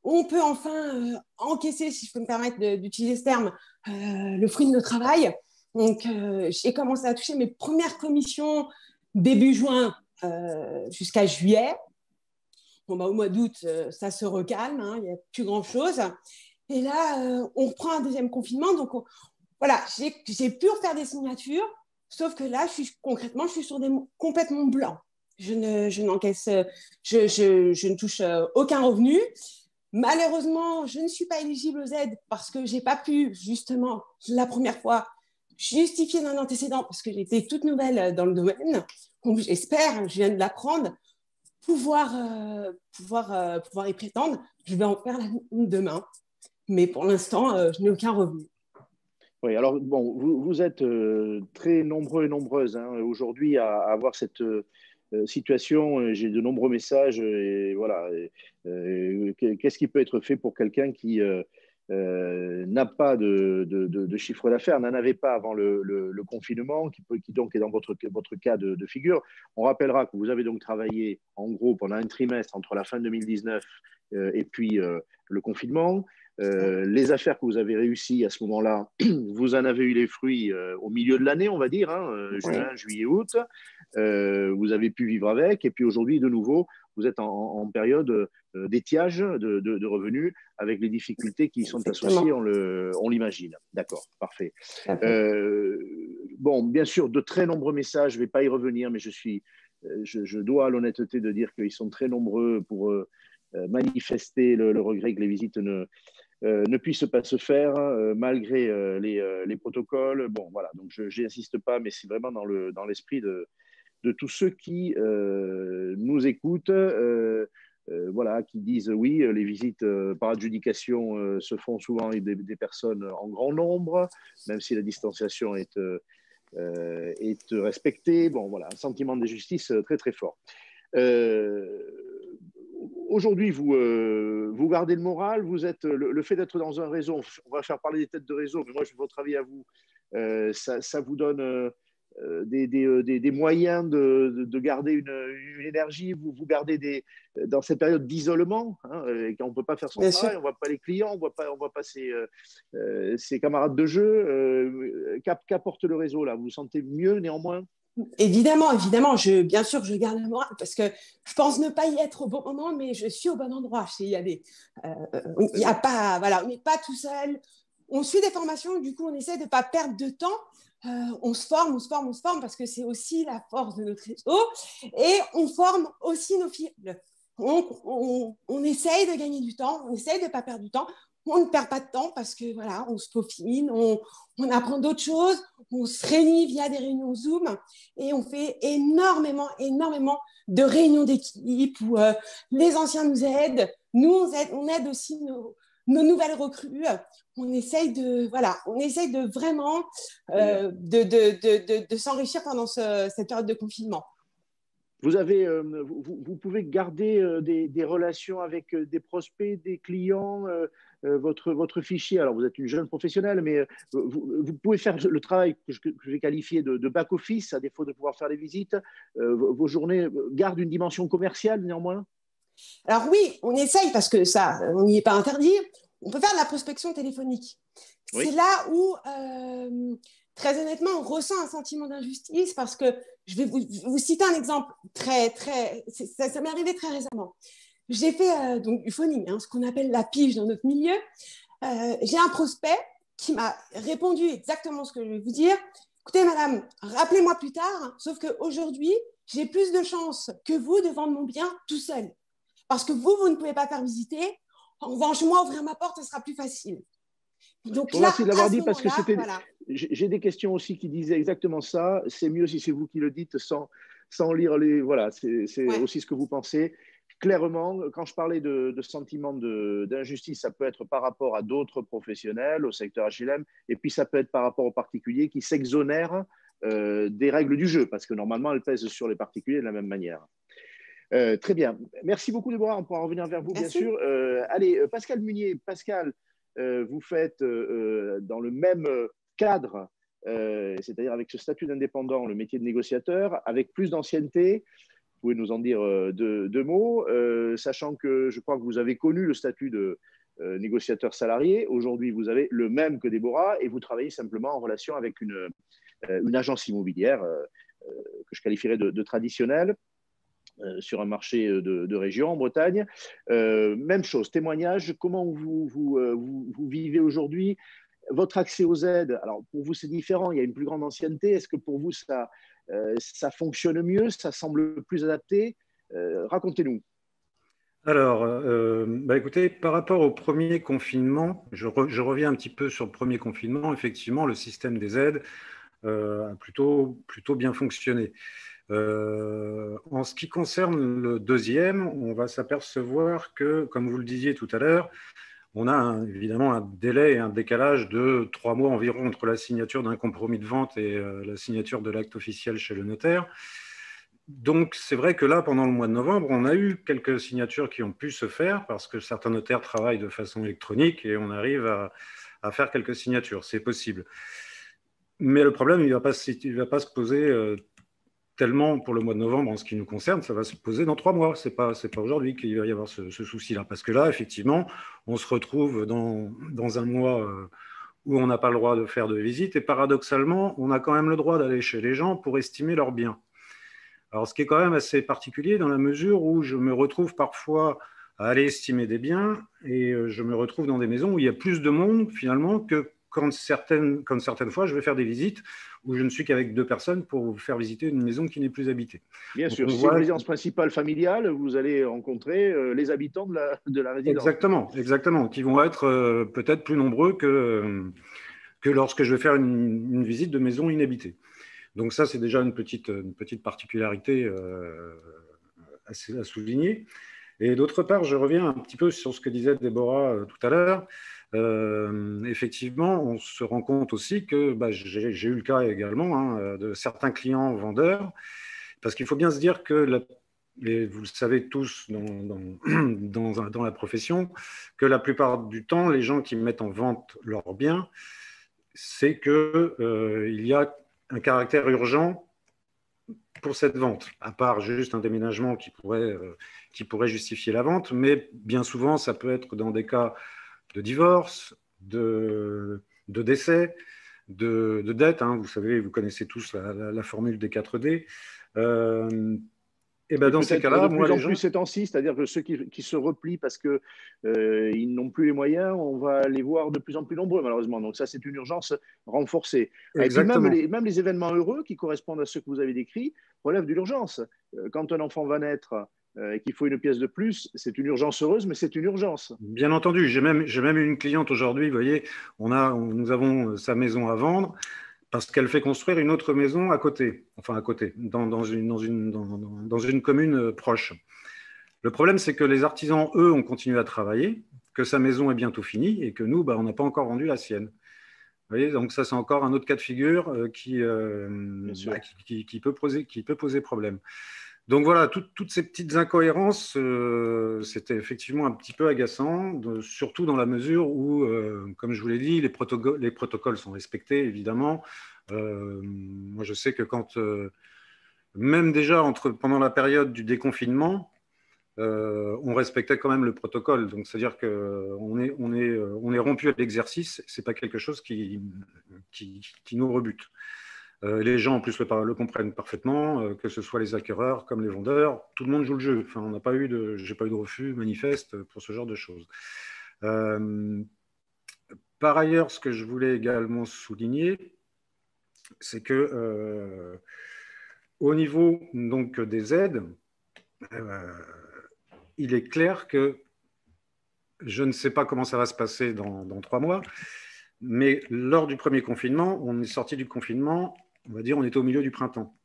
On peut enfin encaisser, si je peux me permettre d'utiliser ce terme, le fruit de notre travail. Donc, j'ai commencé à toucher mes premières commissions début juin jusqu'à juillet. Bon, bah, au mois d'août, ça se recalme, hein, il n'y a plus grand-chose. Et là, on reprend un deuxième confinement. Donc, voilà, j'ai pu refaire des signatures, sauf que là, concrètement, je suis sur des mots complètement blancs. Je ne touche aucun revenu. Malheureusement, je ne suis pas éligible aux aides parce que je n'ai pas pu, justement, la première fois, justifier d'un antécédent parce que j'étais toute nouvelle dans le domaine. Donc, j'espère, je viens de l'apprendre, pouvoir y prétendre. Je vais en faire la demain. Mais pour l'instant, je n'ai aucun revenu. Oui, alors, bon, vous êtes très nombreux et nombreuses aujourd'hui à avoir cette situation. J'ai de nombreux messages. Et voilà. Qu'est-ce qui peut être fait pour quelqu'un qui n'a pas de chiffre d'affaires, n'en avait pas avant le confinement, qui donc est dans votre cas de figure. On rappellera que vous avez donc travaillé en gros pendant un trimestre entre la fin 2019 et puis le confinement. Les affaires que vous avez réussies à ce moment-là, vous en avez eu les fruits au milieu de l'année, on va dire, juin, juillet, août. Vous avez pu vivre avec. Et puis aujourd'hui, de nouveau, vous êtes en période d'étiage de revenus avec les difficultés qui y sont associées, on l'imagine. D'accord, parfait. Bon, bien sûr, de très nombreux messages, je ne vais pas y revenir, mais je dois à l'honnêteté de dire qu'ils sont très nombreux pour manifester le regret que les visites ne puissent pas se faire malgré les protocoles. Bon, voilà, donc je n'insiste pas, mais c'est vraiment dans l'esprit de tous ceux qui nous écoutent, voilà, qui disent oui, les visites par adjudication se font souvent avec des personnes en grand nombre, même si la distanciation est respectée. Bon, voilà, un sentiment d'injustice très, très fort. Aujourd'hui, vous gardez le moral, vous êtes le fait d'être dans un réseau, on va faire parler des têtes de réseau, mais moi, votre avis à vous, ça vous donne des moyens de garder une énergie, vous gardez dans cette période d'isolement, quand on ne peut pas faire son travail, on ne voit pas les clients, on ne voit pas ses camarades de jeu. Qu'apporte le réseau là? Vous vous sentez mieux néanmoins? Évidemment, bien sûr que je garde le moral parce que je pense ne pas y être au bon moment, mais je suis au bon endroit. Il y a pas, voilà, on n'est pas tout seul. On suit des formations, du coup, on essaie de ne pas perdre de temps. On se forme parce que c'est aussi la force de notre réseau et on forme aussi nos filles. On essaye de gagner du temps, on essaye de ne pas perdre du temps. On ne perd pas de temps parce que voilà, on se peaufine, on apprend d'autres choses, on se réunit via des réunions Zoom et on fait énormément de réunions d'équipe où les anciens nous aident, on aide aussi nos nouvelles recrues. On essaye de vraiment de s'enrichir pendant cette période de confinement. Vous pouvez garder des relations avec des prospects, des clients, votre fichier. Alors, vous êtes une jeune professionnelle, mais vous pouvez faire le travail que je vais qualifier de back-office, à défaut de pouvoir faire les visites. Vos journées gardent une dimension commerciale, néanmoins? Alors oui, on essaye parce que ça, on n'y est pas interdit. On peut faire de la prospection téléphonique. Oui. C'est là où, très honnêtement, on ressent un sentiment d'injustice parce que je vais vous citer un exemple ça m'est arrivé très récemment. J'ai fait donc du phoning, ce qu'on appelle la pige dans notre milieu. J'ai un prospect qui m'a répondu exactement ce que je vais vous dire. Écoutez, madame, rappelez-moi plus tard, sauf qu'aujourd'hui, j'ai plus de chances que vous de vendre mon bien tout seul. Parce que vous ne pouvez pas faire visiter. En revanche, moi, ouvrir ma porte, ce sera plus facile. Donc là, merci de l'avoir dit parce que voilà. J'ai des questions aussi qui disaient exactement ça. C'est mieux si c'est vous qui le dites sans lire les… Voilà, c'est aussi ce que vous pensez. Clairement, quand je parlais de sentiment d'injustice, ça peut être par rapport à d'autres professionnels au secteur HLM et puis ça peut être par rapport aux particuliers qui s'exonèrent des règles du jeu parce que normalement, elles pèsent sur les particuliers de la même manière. Très bien. Merci beaucoup, Déborah. On pourra revenir vers vous, bien sûr. Allez, Pascal Munier. Pascal, vous faites dans le même cadre, c'est-à-dire avec ce statut d'indépendant, le métier de négociateur, avec plus d'ancienneté. Vous pouvez nous en dire deux mots, sachant que je crois que vous avez connu le statut négociateur salarié. Aujourd'hui, vous avez le même que Déborah et vous travaillez simplement en relation avec une agence immobilière que je qualifierais de traditionnelle sur un marché de région en Bretagne. Même chose, témoignage, comment vous vivez aujourd'hui votre accès aux aides? Alors, pour vous, c'est différent, il y a une plus grande ancienneté. Est-ce que pour vous, ça fonctionne mieux? Ça semble plus adapté? Racontez-nous. Alors, écoutez, par rapport au premier confinement, je reviens un petit peu sur le premier confinement. Effectivement, le système des aides a plutôt bien fonctionné. En ce qui concerne le deuxième, on va s'apercevoir que, comme vous le disiez tout à l'heure, on a évidemment un délai et un décalage de 3 mois environ entre la signature d'un compromis de vente et la signature de l'acte officiel chez le notaire. Donc, c'est vrai que là, pendant le mois de novembre, on a eu quelques signatures qui ont pu se faire parce que certains notaires travaillent de façon électronique et on arrive à faire quelques signatures. C'est possible. Mais le problème, il ne va pas se poser tellement pour le mois de novembre en ce qui nous concerne, ça va se poser dans 3 mois. C'est pas aujourd'hui qu'il va y avoir ce souci-là. Parce que là, effectivement, on se retrouve dans un mois où on n'a pas le droit de faire de visite et paradoxalement, on a quand même le droit d'aller chez les gens pour estimer leurs biens. Alors, ce qui est quand même assez particulier dans la mesure où je me retrouve parfois à aller estimer des biens et je me retrouve dans des maisons où il y a plus de monde finalement que quand certaines fois je vais faire des visites où je ne suis qu'avec 2 personnes pour faire visiter une maison qui n'est plus habitée. Bien sûr, si c'est une résidence principale familiale, vous allez rencontrer les habitants de la résidence. Exactement, qui vont être peut-être plus nombreux que lorsque je vais faire une visite de maison inhabitée. Donc ça, c'est déjà une petite particularité à souligner. Et d'autre part, je reviens un petit peu sur ce que disait Déborah tout à l'heure. Effectivement, on se rend compte aussi que j'ai eu le cas également de certains clients vendeurs, parce qu'il faut bien se dire que, et vous le savez tous dans la profession, que la plupart du temps, les gens qui mettent en vente leurs biens, c'est qu'il y a un caractère urgent pour cette vente, à part juste un déménagement qui pourrait justifier la vente, mais bien souvent, ça peut être dans des cas de divorce, de décès, de dette. Vous savez, vous connaissez tous la formule des 4D. Et dans ces cas-là, de plus en plus ces temps-ci, c'est-à-dire que ceux qui se replient parce qu'ils n'ont plus les moyens, on va les voir de plus en plus nombreux, malheureusement. Donc ça, c'est une urgence renforcée. Exactement. Et puis même les événements heureux qui correspondent à ceux que vous avez décrits relèvent de l'urgence. Quand un enfant va naître et qu'il faut une pièce de plus, c'est une urgence heureuse, mais c'est une urgence. Bien entendu. J'ai même eu une cliente aujourd'hui, vous voyez, nous avons sa maison à vendre, parce qu'elle fait construire une autre maison à côté, dans une commune proche. Le problème, c'est que les artisans, eux, ont continué à travailler, que sa maison est bientôt finie et que nous, on n'a pas encore vendu la sienne. Vous voyez, donc ça, c'est encore un autre cas de figure qui peut poser problème. Donc voilà, toutes ces petites incohérences, c'était effectivement un petit peu agaçant, surtout dans la mesure où, comme je vous l'ai dit, les protocoles sont respectés, évidemment. Moi, je sais que même déjà pendant la période du déconfinement, on respectait quand même le protocole. Donc, c'est-à-dire qu'on est rompu à l'exercice, ce n'est pas quelque chose qui nous rebute. Les gens, en plus, le comprennent parfaitement, que ce soit les acquéreurs comme les vendeurs. Tout le monde joue le jeu. Enfin, j'ai pas eu de refus manifeste pour ce genre de choses. Par ailleurs, ce que je voulais également souligner, c'est que au niveau donc, des aides, il est clair que je ne sais pas comment ça va se passer dans 3 mois, mais lors du premier confinement, on est sorti du confinement, on va dire, on était au milieu du printemps.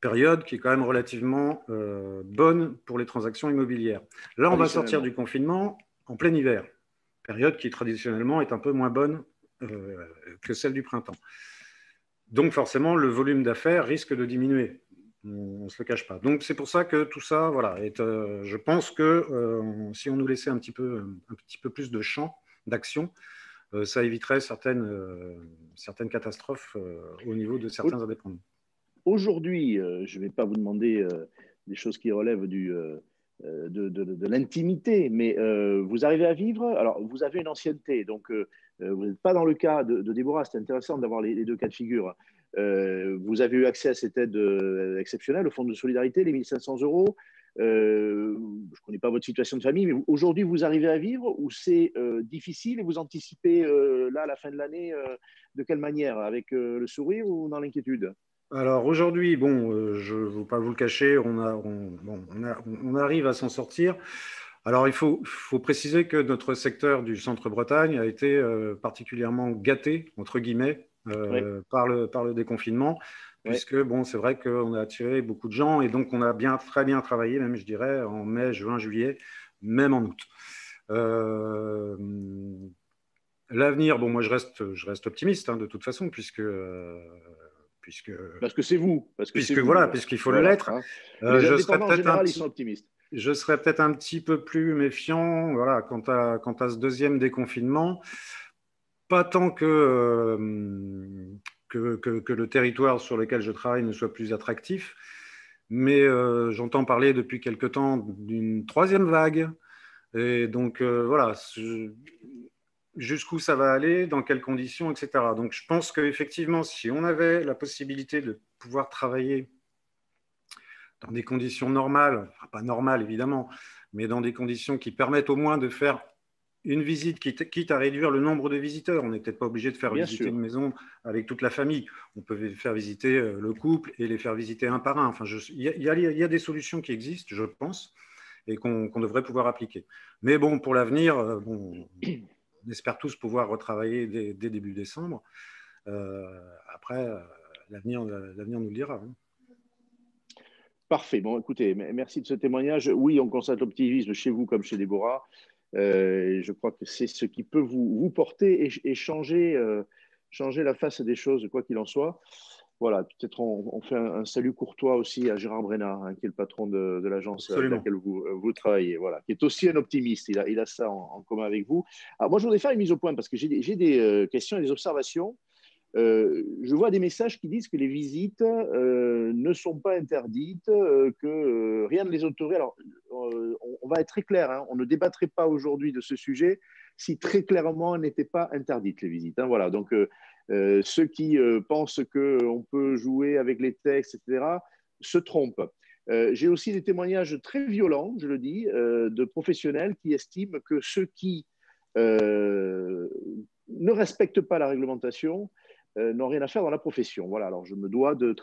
Période qui est quand même relativement bonne pour les transactions immobilières. Là, on va sortir du confinement en plein hiver. Période qui traditionnellement est un peu moins bonne que celle du printemps. Donc forcément, le volume d'affaires risque de diminuer. On ne se le cache pas. Donc c'est pour ça que tout ça, voilà, je pense que si on nous laissait un petit peu plus de champ d'action, ça éviterait certaines catastrophes au niveau de certains indépendants. Aujourd'hui, je ne vais pas vous demander des choses qui relèvent de l'intimité, mais vous arrivez à vivre. Alors, vous avez une ancienneté, donc vous n'êtes pas dans le cas de Déborah. C'est intéressant d'avoir les deux cas de figure. Vous avez eu accès à cette aide exceptionnelle, au fonds de solidarité, les 1 500 euros. Je ne connais pas votre situation de famille, mais aujourd'hui, vous arrivez à vivre ou c'est difficile et vous anticipez là, à la fin de l'année, de quelle manière? Avec le sourire ou dans l'inquiétude? Alors aujourd'hui, bon, je ne vais pas vous le cacher, on arrive à s'en sortir. Alors il faut préciser que notre secteur du Centre-Bretagne a été particulièrement gâté, entre guillemets, Oui. par le déconfinement, puisque bon, c'est vrai qu'on a attiré beaucoup de gens et donc on a très bien travaillé, même je dirais, en mai, juin, juillet, même en août. L'avenir, bon, moi je reste optimiste de toute façon, parce que c'est vous. Puisqu'il faut l'être. Hein. Les indépendants, en général, ils sont optimistes. Je serais peut-être un petit peu plus méfiant quant à ce deuxième déconfinement. Pas tant que le territoire sur lequel je travaille ne soit plus attractif, mais j'entends parler depuis quelque temps d'une troisième vague. Et donc, voilà. Jusqu'où ça va aller, dans quelles conditions, etc. Donc, je pense qu'effectivement, si on avait la possibilité de pouvoir travailler dans des conditions normales, enfin pas normales évidemment, mais dans des conditions qui permettent au moins de faire une visite, quitte à réduire le nombre de visiteurs. On n'est peut-être pas obligé de faire visiter une maison avec toute la famille. On peut faire visiter le couple et les faire visiter un par un. Enfin, il y a des solutions qui existent, je pense, et qu'on devrait pouvoir appliquer. Mais bon, pour l'avenir, on espère tous pouvoir retravailler dès début décembre. Après, l'avenir nous le dira. Parfait. Bon, écoutez, merci de ce témoignage. Oui, on constate l'optimisme chez vous comme chez Déborah. Je crois que c'est ce qui peut vous porter et changer la face des choses, quoi qu'il en soit. Voilà, peut-être on fait un salut courtois aussi à Gérard Brenat, qui est le patron de l'agence avec laquelle vous travaillez, voilà, qui est aussi un optimiste. Il a ça en commun avec vous. Alors moi, je voudrais faire une mise au point parce que j'ai des questions et des observations. Je vois des messages qui disent que les visites ne sont pas interdites, que rien ne les autorise. Alors, on va être très clair, on ne débattrait pas aujourd'hui de ce sujet si très clairement elles n'étaient pas interdites, les visites. Voilà, donc ceux qui pensent qu'on peut jouer avec les textes, etc., se trompent. J'ai aussi des témoignages très violents, je le dis, de professionnels qui estiment que ceux qui ne respectent pas la réglementation n'ont rien à faire dans la profession. Voilà, alors je me dois de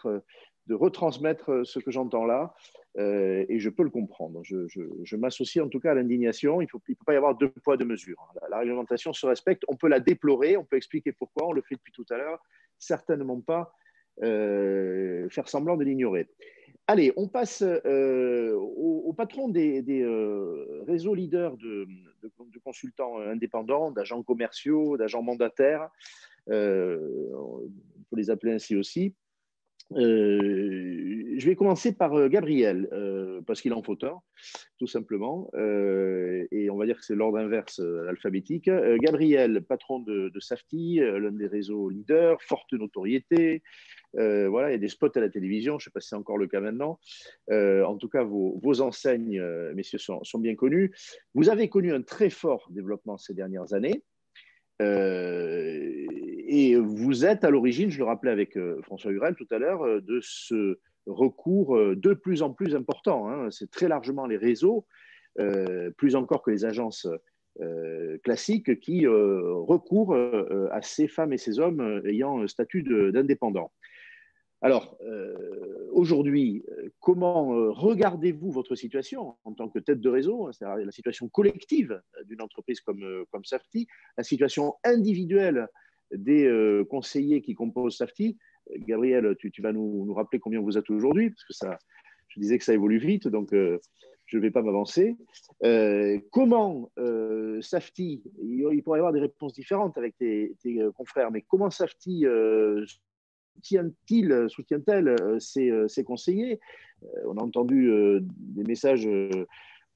retransmettre ce que j'entends là et je peux le comprendre. Je m'associe en tout cas à l'indignation. Il ne peut pas y avoir deux poids, deux mesures. La réglementation se respecte. On peut la déplorer, on peut expliquer pourquoi, on le fait depuis tout à l'heure. Certainement pas faire semblant de l'ignorer. Allez, on passe au patron des réseaux leaders de consultants indépendants, d'agents commerciaux, d'agents mandataires. On peut les appeler ainsi aussi. Je vais commencer par Gabriel, parce qu'il en faut un, tout simplement. Et on va dire que c'est l'ordre inverse alphabétique. Gabriel, patron de Safety, l'un des réseaux leaders, forte notoriété. Voilà, il y a des spots à la télévision, je ne sais pas si c'est encore le cas maintenant. En tout cas, vos enseignes, messieurs, sont bien connues. Vous avez connu un très fort développement ces dernières années. Et vous êtes à l'origine, je le rappelais avec François Hurel tout à l'heure, de ce recours de plus en plus important. C'est très largement les réseaux, plus encore que les agences classiques, qui recourent à ces femmes et ces hommes ayant statut d'indépendants. Alors, aujourd'hui, comment regardez-vous votre situation en tant que tête de réseau, c'est-à-dire la situation collective d'une entreprise comme Safety, la situation individuelle des conseillers qui composent Safety? Gabriel, tu vas nous rappeler combien vous êtes aujourd'hui, parce que je disais que ça évolue vite, donc je ne vais pas m'avancer. Comment Safety, il pourrait y avoir des réponses différentes avec tes confrères, mais comment Safety soutient-elle ses conseillers? On a entendu des messages,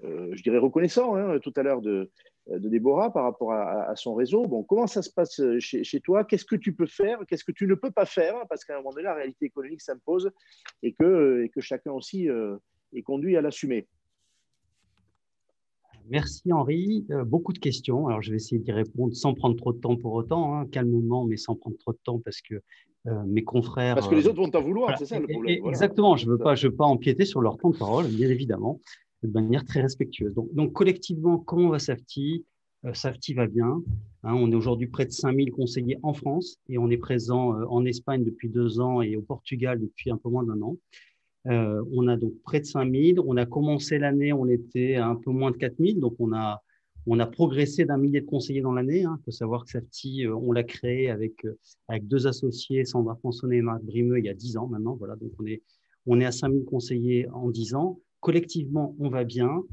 je dirais, reconnaissants tout à l'heure de Déborah par rapport à son réseau. Bon, comment ça se passe chez toi? Qu'est-ce que tu peux faire? Qu'est-ce que tu ne peux pas faire? Parce qu'à un moment donné, la réalité économique s'impose et que chacun aussi est conduit à l'assumer. Merci Henri. Beaucoup de questions. Alors, je vais essayer d'y répondre sans prendre trop de temps pour autant, hein, calmement, mais sans prendre trop de temps parce que mes confrères… Parce que les autres vont t'en vouloir, voilà, c'est ça le problème. Voilà. Exactement. Je veux pas empiéter sur leur temps de parole, bien évidemment, de manière très respectueuse. Donc collectivement, comment va Safety? Safety va bien. Hein, on est aujourd'hui près de 5000 conseillers en France et on est présent en Espagne depuis 2 ans et au Portugal depuis un peu moins d'1 an. On a donc près de 5000. On a commencé l'année, on était à un peu moins de 4000. Donc, on a progressé d'1 millier de conseillers dans l'année. Hein. Il faut savoir que Safety, on l'a créé avec 2 associés, Sandra Françonnet et Marc Brimeux, il y a 10 ans maintenant. Voilà, donc on est à 5000 conseillers en 10 ans. Collectivement, on va bien.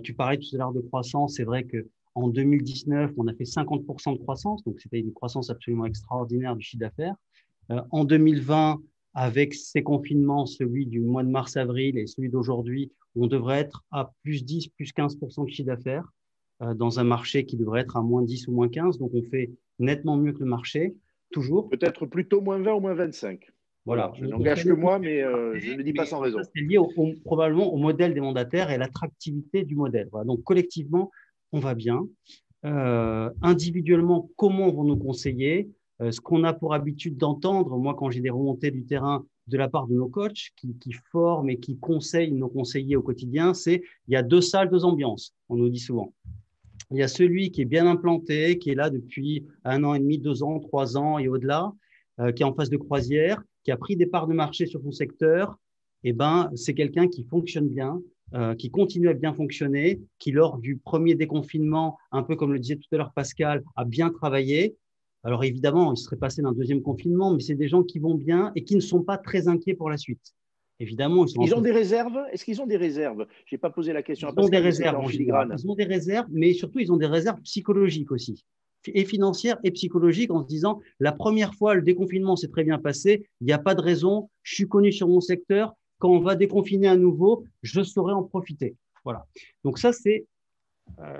Tu parlais tout à l'heure de croissance. C'est vrai qu'en 2019, on a fait 50% de croissance. Donc, c'était une croissance absolument extraordinaire du chiffre d'affaires. En 2020, avec ces confinements, celui du mois de mars-avril et celui d'aujourd'hui, on devrait être à plus 10, plus 15% de chiffre d'affaires dans un marché qui devrait être à moins 10 ou moins 15. Donc, on fait nettement mieux que le marché, toujours. Peut-être plutôt moins 20 ou moins 25. Voilà. Je n'engage que moi, mais je ne le dis pas sans raison. C'est lié probablement au modèle des mandataires et à l'attractivité du modèle. Voilà. Donc, collectivement, on va bien. Individuellement, comment vont nous conseiller? Ce qu'on a pour habitude d'entendre, moi, quand j'ai des remontées du terrain de la part de nos coachs qui forment et qui conseillent nos conseillers au quotidien, c'est il y a 2 salles, 2 ambiances, on nous dit souvent. Il y a celui qui est bien implanté, qui est là depuis 1 an et demi, 2 ans, 3 ans et au-delà, qui est en phase de croisière, qui a pris des parts de marché sur son secteur. Eh ben, c'est quelqu'un qui fonctionne bien, qui continue à bien fonctionner, qui, lors du premier déconfinement, un peu comme le disait tout à l'heure Pascal, a bien travaillé. Alors évidemment, il serait passé d'un 2e confinement, mais c'est des gens qui vont bien et qui ne sont pas très inquiets pour la suite. Évidemment, ils ont des réserves. Est-ce qu'ils ont des réserves? Je n'ai pas posé la question à Pascal. Ils ont des réserves en filigrane. Ils ont des réserves, mais surtout, ils ont des réserves psychologiques aussi, et financières et psychologiques, en se disant, la première fois, le déconfinement s'est très bien passé, il n'y a pas de raison, je suis connu sur mon secteur, quand on va déconfiner à nouveau, je saurai en profiter. Voilà. Donc ça, c'est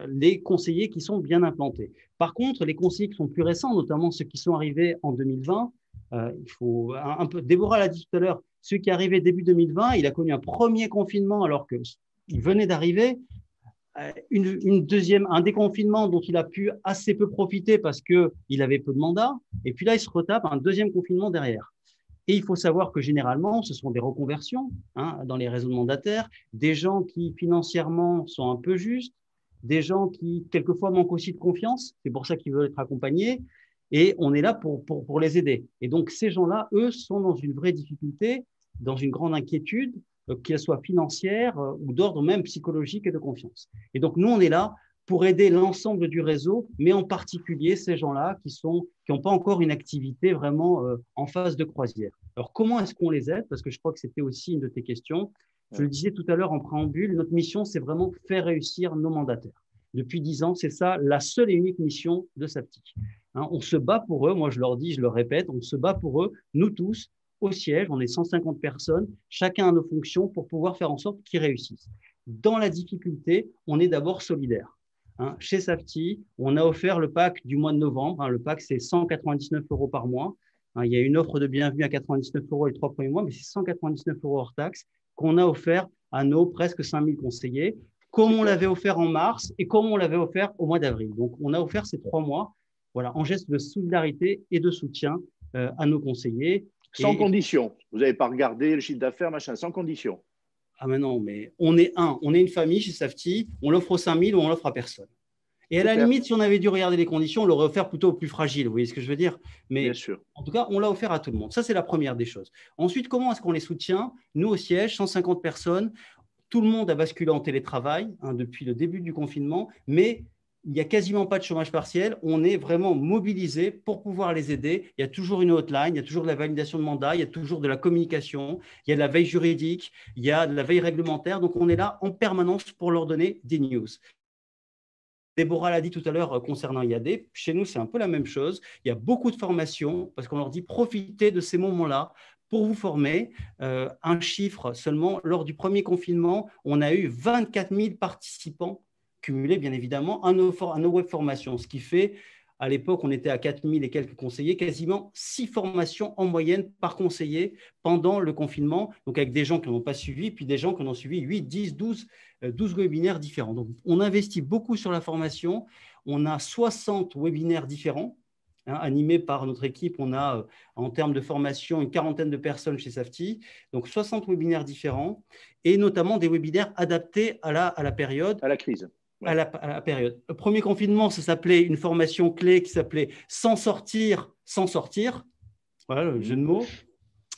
les conseillers qui sont bien implantés. Par contre, les conseillers qui sont plus récents, notamment ceux qui sont arrivés en 2020, il faut un peu… Déborah l'a dit tout à l'heure, celui qui est arrivé début 2020, il a connu un premier confinement alors qu'il venait d'arriver, un déconfinement dont il a pu assez peu profiter parce qu'il avait peu de mandats, et puis là, il se retape un 2e confinement derrière. Et il faut savoir que généralement, ce sont des reconversions dans les réseaux de mandataires, des gens qui financièrement sont un peu justes, des gens qui, quelquefois, manquent aussi de confiance. C'est pour ça qu'ils veulent être accompagnés. Et on est là pour les aider. Et donc, ces gens-là, eux, sont dans une vraie difficulté, dans une grande inquiétude, qu'elle soit financière ou d'ordre même psychologique et de confiance. Et donc, nous, on est là pour aider l'ensemble du réseau, mais en particulier ces gens-là qui n'ont pas encore une activité vraiment en phase de croisière. Alors, comment est-ce qu'on les aide? Parce que je crois que c'était aussi une de tes questions. Je le disais tout à l'heure en préambule, notre mission, c'est vraiment faire réussir nos mandataires. Depuis 10 ans, c'est ça la seule et unique mission de Safety. On se bat pour eux, moi je leur dis, je le répète, on se bat pour eux, nous tous, au siège, on est 150 personnes, chacun a nos fonctions pour pouvoir faire en sorte qu'ils réussissent. Dans la difficulté, on est d'abord solidaire. Chez Safety, on a offert le pack du mois de novembre. Le pack, c'est 199 € par mois. Il y a une offre de bienvenue à 99 € les 3 premiers mois, mais c'est 199 € hors taxe qu'on a offert à nos presque 5000 conseillers, comme on l'avait offert en mars et comme on l'avait offert au mois d'avril. Donc, on a offert ces 3 mois, voilà, en geste de solidarité et de soutien à nos conseillers. Sans condition. Vous n'avez pas regardé le chiffre d'affaires, machin, sans condition. Ah mais non, mais on est une famille chez Safety, on l'offre aux 5000 ou on l'offre à personne. Et à la limite, si on avait dû regarder les conditions, on l'aurait offert plutôt aux plus fragiles, vous voyez ce que je veux dire? Mais bien sûr. En tout cas, on l'a offert à tout le monde. Ça, c'est la première des choses. Ensuite, comment est-ce qu'on les soutient? Nous, au siège, 150 personnes, tout le monde a basculé en télétravail depuis le début du confinement, mais il n'y a quasiment pas de chômage partiel. On est vraiment mobilisé pour pouvoir les aider. Il y a toujours une hotline, il y a toujours de la validation de mandat, il y a toujours de la communication, il y a de la veille juridique, il y a de la veille réglementaire. Donc, on est là en permanence pour leur donner des news. Déborah l'a dit tout à l'heure concernant IAD. Chez nous, c'est un peu la même chose. Il y a beaucoup de formations parce qu'on leur dit profitez de ces moments-là pour vous former. Un chiffre seulement, lors du premier confinement, on a eu 24 000 participants cumulés, bien évidemment, à nos web formations, ce qui fait À l'époque, on était à 4000 et quelques conseillers, quasiment 6 formations en moyenne par conseiller pendant le confinement, donc avec des gens qui n'en ont pas suivi, puis des gens qui en ont suivi 8, 10, 12 webinaires différents. Donc, on investit beaucoup sur la formation. On a 60 webinaires différents, animés par notre équipe. On a, en termes de formation, une quarantaine de personnes chez Safety, donc 60 webinaires différents, et notamment des webinaires adaptés à la période. À la crise. À la période. Le premier confinement, ça s'appelait une formation clé qui s'appelait « Sans sortir, sans sortir ». Voilà le jeu de mots.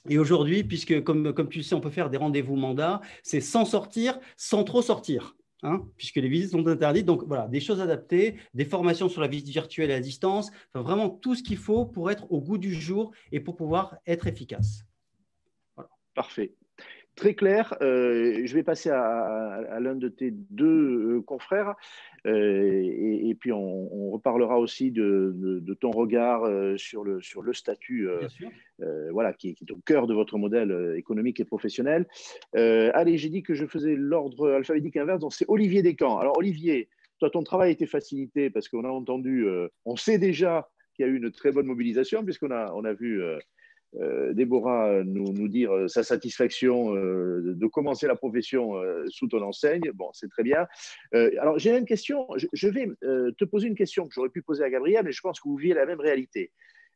Et aujourd'hui, puisque comme tu sais, on peut faire des rendez-vous mandats, c'est « Sans sortir, sans trop sortir ». Puisque les visites sont interdites. Donc, voilà, des choses adaptées, des formations sur la visite virtuelle et à distance, enfin, vraiment tout ce qu'il faut pour être au goût du jour et pour pouvoir être efficace. Voilà. Parfait. Très clair. Je vais passer à l'un de tes deux confrères et puis on reparlera aussi de ton regard sur le statut voilà, qui est au cœur de votre modèle économique et professionnel. Allez, j'ai dit que je faisais l'ordre alphabétique inverse, donc c'est Olivier Descamps. Alors Olivier, toi, ton travail a été facilité parce qu'on a entendu, on sait déjà qu'il y a eu une très bonne mobilisation puisqu'on a vu… Déborah nous dire sa satisfaction de commencer la profession sous ton enseigne. Bon, c'est très bien. Alors, j'ai une question. Je vais te poser une question que j'aurais pu poser à Gabriel, mais je pense que vous vivez la même réalité.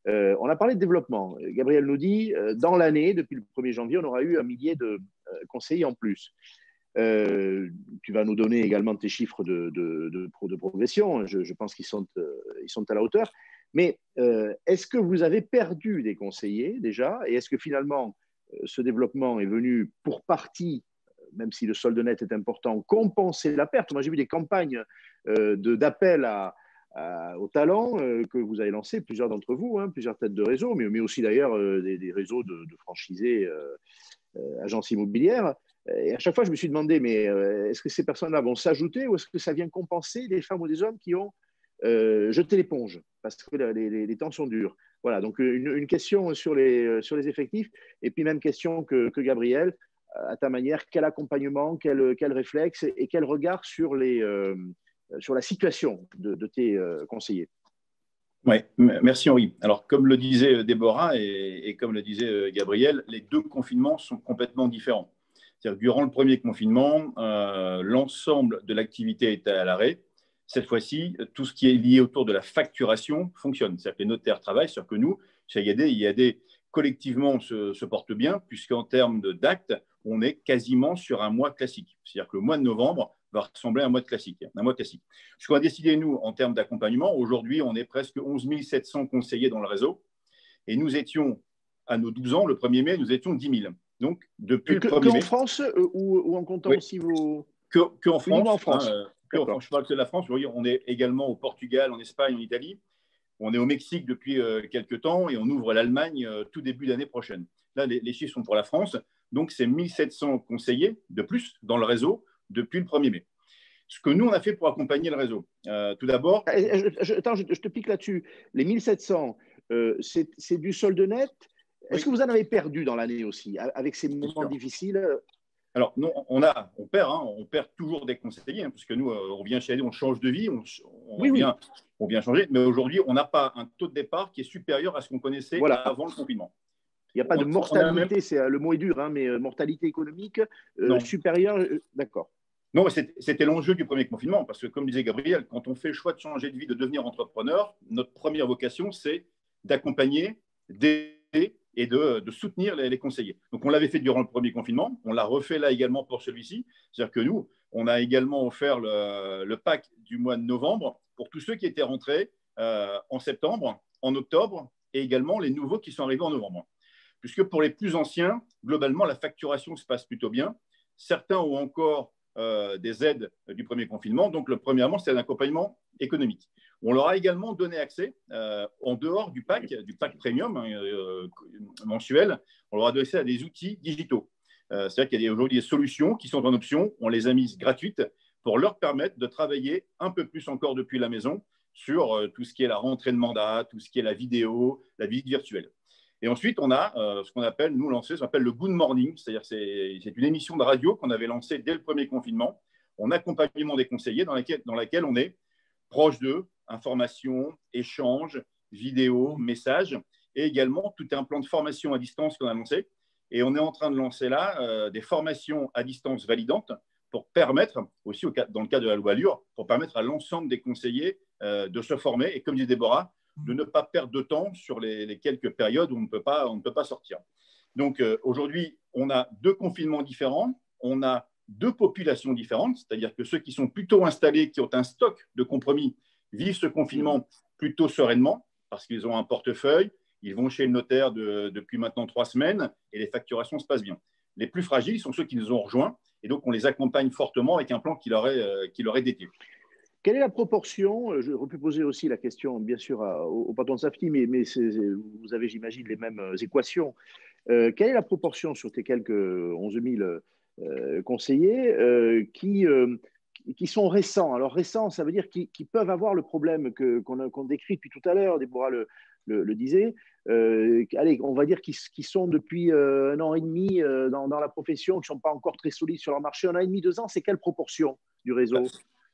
On a parlé de développement. Gabriel nous dit, dans l'année, depuis le 1er janvier, on aura eu 1 millier de conseillers en plus. Tu vas nous donner également tes chiffres de progression. Je pense qu'ils sont à la hauteur. Mais est-ce que vous avez perdu des conseillers déjà? Et est-ce que finalement, ce développement est venu pour partie, même si le solde net est important, compenser la perte? Moi, j'ai vu des campagnes d'appel au talent que vous avez lancées, plusieurs d'entre vous, plusieurs têtes de réseau, mais aussi d'ailleurs des réseaux de franchisés, agences immobilières. Et à chaque fois, je me suis demandé, mais est-ce que ces personnes-là vont s'ajouter ou est-ce que ça vient compenser des femmes ou des hommes qui ont jeté l'éponge parce que les temps sont durs? Voilà, donc une question sur les effectifs et puis même question que Gabriel, à ta manière, quel accompagnement, quel réflexe et quel regard sur la situation de tes conseillers? Oui, merci Henri. Alors, comme le disait Déborah et comme le disait Gabriel, les deux confinements sont complètement différents. C'est-à-dire que durant le premier confinement, l'ensemble de l'activité était à l'arrêt. Cette fois-ci, tout ce qui est lié autour de la facturation fonctionne. C'est-à-dire que les notaires travaillent, c'est-à-dire que nous, chez IAD, collectivement se portent bien, puisqu'en termes d'actes, on est quasiment sur un mois classique. C'est-à-dire que le mois de novembre va ressembler à un mois classique. Ce qu'on a décidé, nous, en termes d'accompagnement, aujourd'hui, on est presque 11 700 conseillers dans le réseau. Et nous étions, à nos 12 ans, le 1er mai, nous étions 10 000. Donc, depuis le 1er mai… en France ou en comptant aussi vos… En France. En France. Je parle que de la France. On est également au Portugal, en Espagne, en Italie. On est au Mexique depuis quelques temps et on ouvre l'Allemagne tout début d'année prochaine. Là, les chiffres sont pour la France. Donc, c'est 1700 conseillers de plus dans le réseau depuis le 1er mai. Ce que nous, on a fait pour accompagner le réseau. Tout d'abord… Attends, je te pique là-dessus. Les 1700, c'est du solde net. Est-ce que vous en avez perdu dans l'année aussi, avec ces moments difficiles? Alors, non, on perd toujours des conseillers, parce que nous, on vient chez AD, on change de vie, on vient changer. Mais aujourd'hui, on n'a pas un taux de départ qui est supérieur à ce qu'on connaissait avant le confinement. Il n'y a pas de mortalité, le mot est dur, mais mortalité économique supérieure, d'accord. Non, c'était l'enjeu du premier confinement, parce que comme disait Gabriel, quand on fait le choix de changer de vie, de devenir entrepreneur, notre première vocation, c'est d'accompagner, d'aider et de soutenir les conseillers. Donc, on l'avait fait durant le premier confinement, on l'a refait là également pour celui-ci. C'est-à-dire que nous, on a également offert le pack du mois de novembre pour tous ceux qui étaient rentrés en septembre, en octobre, et également les nouveaux qui sont arrivés en novembre. Puisque pour les plus anciens, globalement, la facturation se passe plutôt bien. Certains ont encore des aides du premier confinement. Donc, premièrement, c'est un accompagnement économique. On leur a également donné accès, en dehors du pack premium mensuel, on leur a donné accès à des outils digitaux. C'est-à-dire qu'il y a aujourd'hui des solutions qui sont en option, on les a mises gratuites pour leur permettre de travailler un peu plus encore depuis la maison sur tout ce qui est la rentrée de mandat, tout ce qui est la vidéo, la visite virtuelle. Et ensuite, on a ce qu'on appelle, ce qu'on appelle le Good Morning, c'est-à-dire c'est une émission de radio qu'on avait lancée dès le premier confinement, en accompagnement des conseillers, dans laquelle on est proche d'eux, information, échange, vidéo, messages, et également tout un plan de formation à distance qu'on a lancé. Et on est en train de lancer là des formations à distance validantes pour permettre, aussi dans le cas de la loi Allure, pour permettre à l'ensemble des conseillers de se former et, comme dit Déborah, de ne pas perdre de temps sur les quelques périodes où on ne peut pas sortir. Donc aujourd'hui, on a 2 confinements différents, on a 2 populations différentes, c'est-à-dire que ceux qui sont plutôt installés, qui ont un stock de compromis, vivent ce confinement plutôt sereinement parce qu'ils ont un portefeuille, ils vont chez le notaire depuis maintenant 3 semaines et les facturations se passent bien. Les plus fragiles sont ceux qui nous ont rejoints et donc on les accompagne fortement avec un plan qui leur est dédié. Quelle est la proportion? Je pu poser aussi la question, bien sûr, au patron de Safety, mais vous avez, j'imagine, les mêmes équations. Quelle est la proportion sur tes quelques 11 000 conseillers qui sont récents? Alors, récents, ça veut dire qu'ils peuvent avoir le problème qu'on décrit depuis tout à l'heure, Déborah le disait. Allez, on va dire qu'ils sont depuis 1 an et demi dans la profession, qui ne sont pas encore très solides sur leur marché. 1 an et demi, 2 ans, c'est quelle proportion du réseau?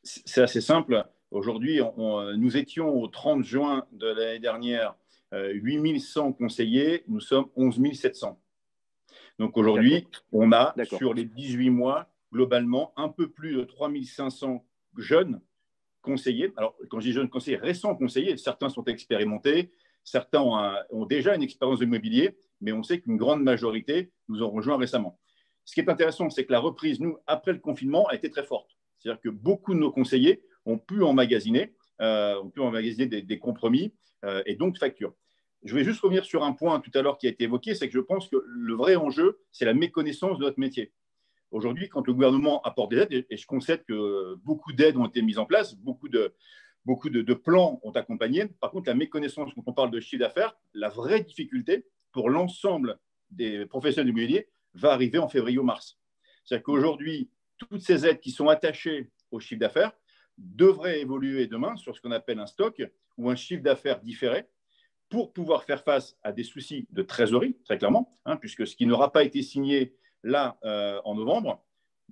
C'est assez simple. Aujourd'hui, nous étions au 30 juin de l'année dernière 8 100 conseillers, nous sommes 11 700. Donc aujourd'hui, on a sur les 18 mois, globalement, un peu plus de 3 500 jeunes conseillers. Alors, quand je dis jeunes conseillers, récents conseillers, certains sont expérimentés, certains ont déjà une expérience de l'immobilier, mais on sait qu'une grande majorité nous ont rejoints récemment. Ce qui est intéressant, c'est que la reprise, nous, après le confinement, a été très forte. C'est-à-dire que beaucoup de nos conseillers ont pu emmagasiner des compromis et donc factures. Je vais juste revenir sur un point tout à l'heure qui a été évoqué, c'est que je pense que le vrai enjeu, c'est la méconnaissance de notre métier. Aujourd'hui, quand le gouvernement apporte des aides, et je concède que beaucoup d'aides ont été mises en place, beaucoup de plans ont accompagné. Par contre, la méconnaissance, quand on parle de chiffre d'affaires, la vraie difficulté pour l'ensemble des professionnels immobiliers va arriver en février ou mars. C'est-à-dire qu'aujourd'hui, toutes ces aides qui sont attachées au chiffre d'affaires devraient évoluer demain sur ce qu'on appelle un stock ou un chiffre d'affaires différé pour pouvoir faire face à des soucis de trésorerie, très clairement, puisque ce qui n'aura pas été signé là en novembre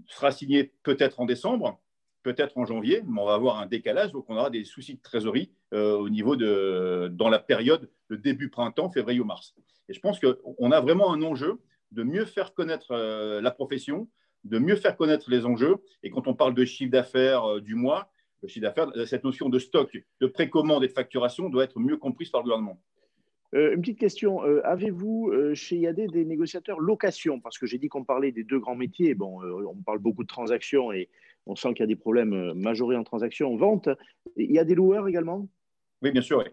sera signé peut-être en décembre, peut-être en janvier, mais on va avoir un décalage, donc on aura des soucis de trésorerie au niveau dans la période de début printemps, février ou mars. Et je pense qu'on a vraiment un enjeu de mieux faire connaître la profession, de mieux faire connaître les enjeux. Et quand on parle de chiffre d'affaires du mois, le chiffre d'affaires, cette notion de stock, de précommande et de facturation doit être mieux comprise par le gouvernement. Une petite question. Avez-vous chez IAD des négociateurs location? Parce que j'ai dit qu'on parlait des 2 grands métiers. Bon, on parle beaucoup de transactions et on sent qu'il y a des problèmes majorés en transactions, en vente. Il y a des loueurs également? Oui, bien sûr, oui.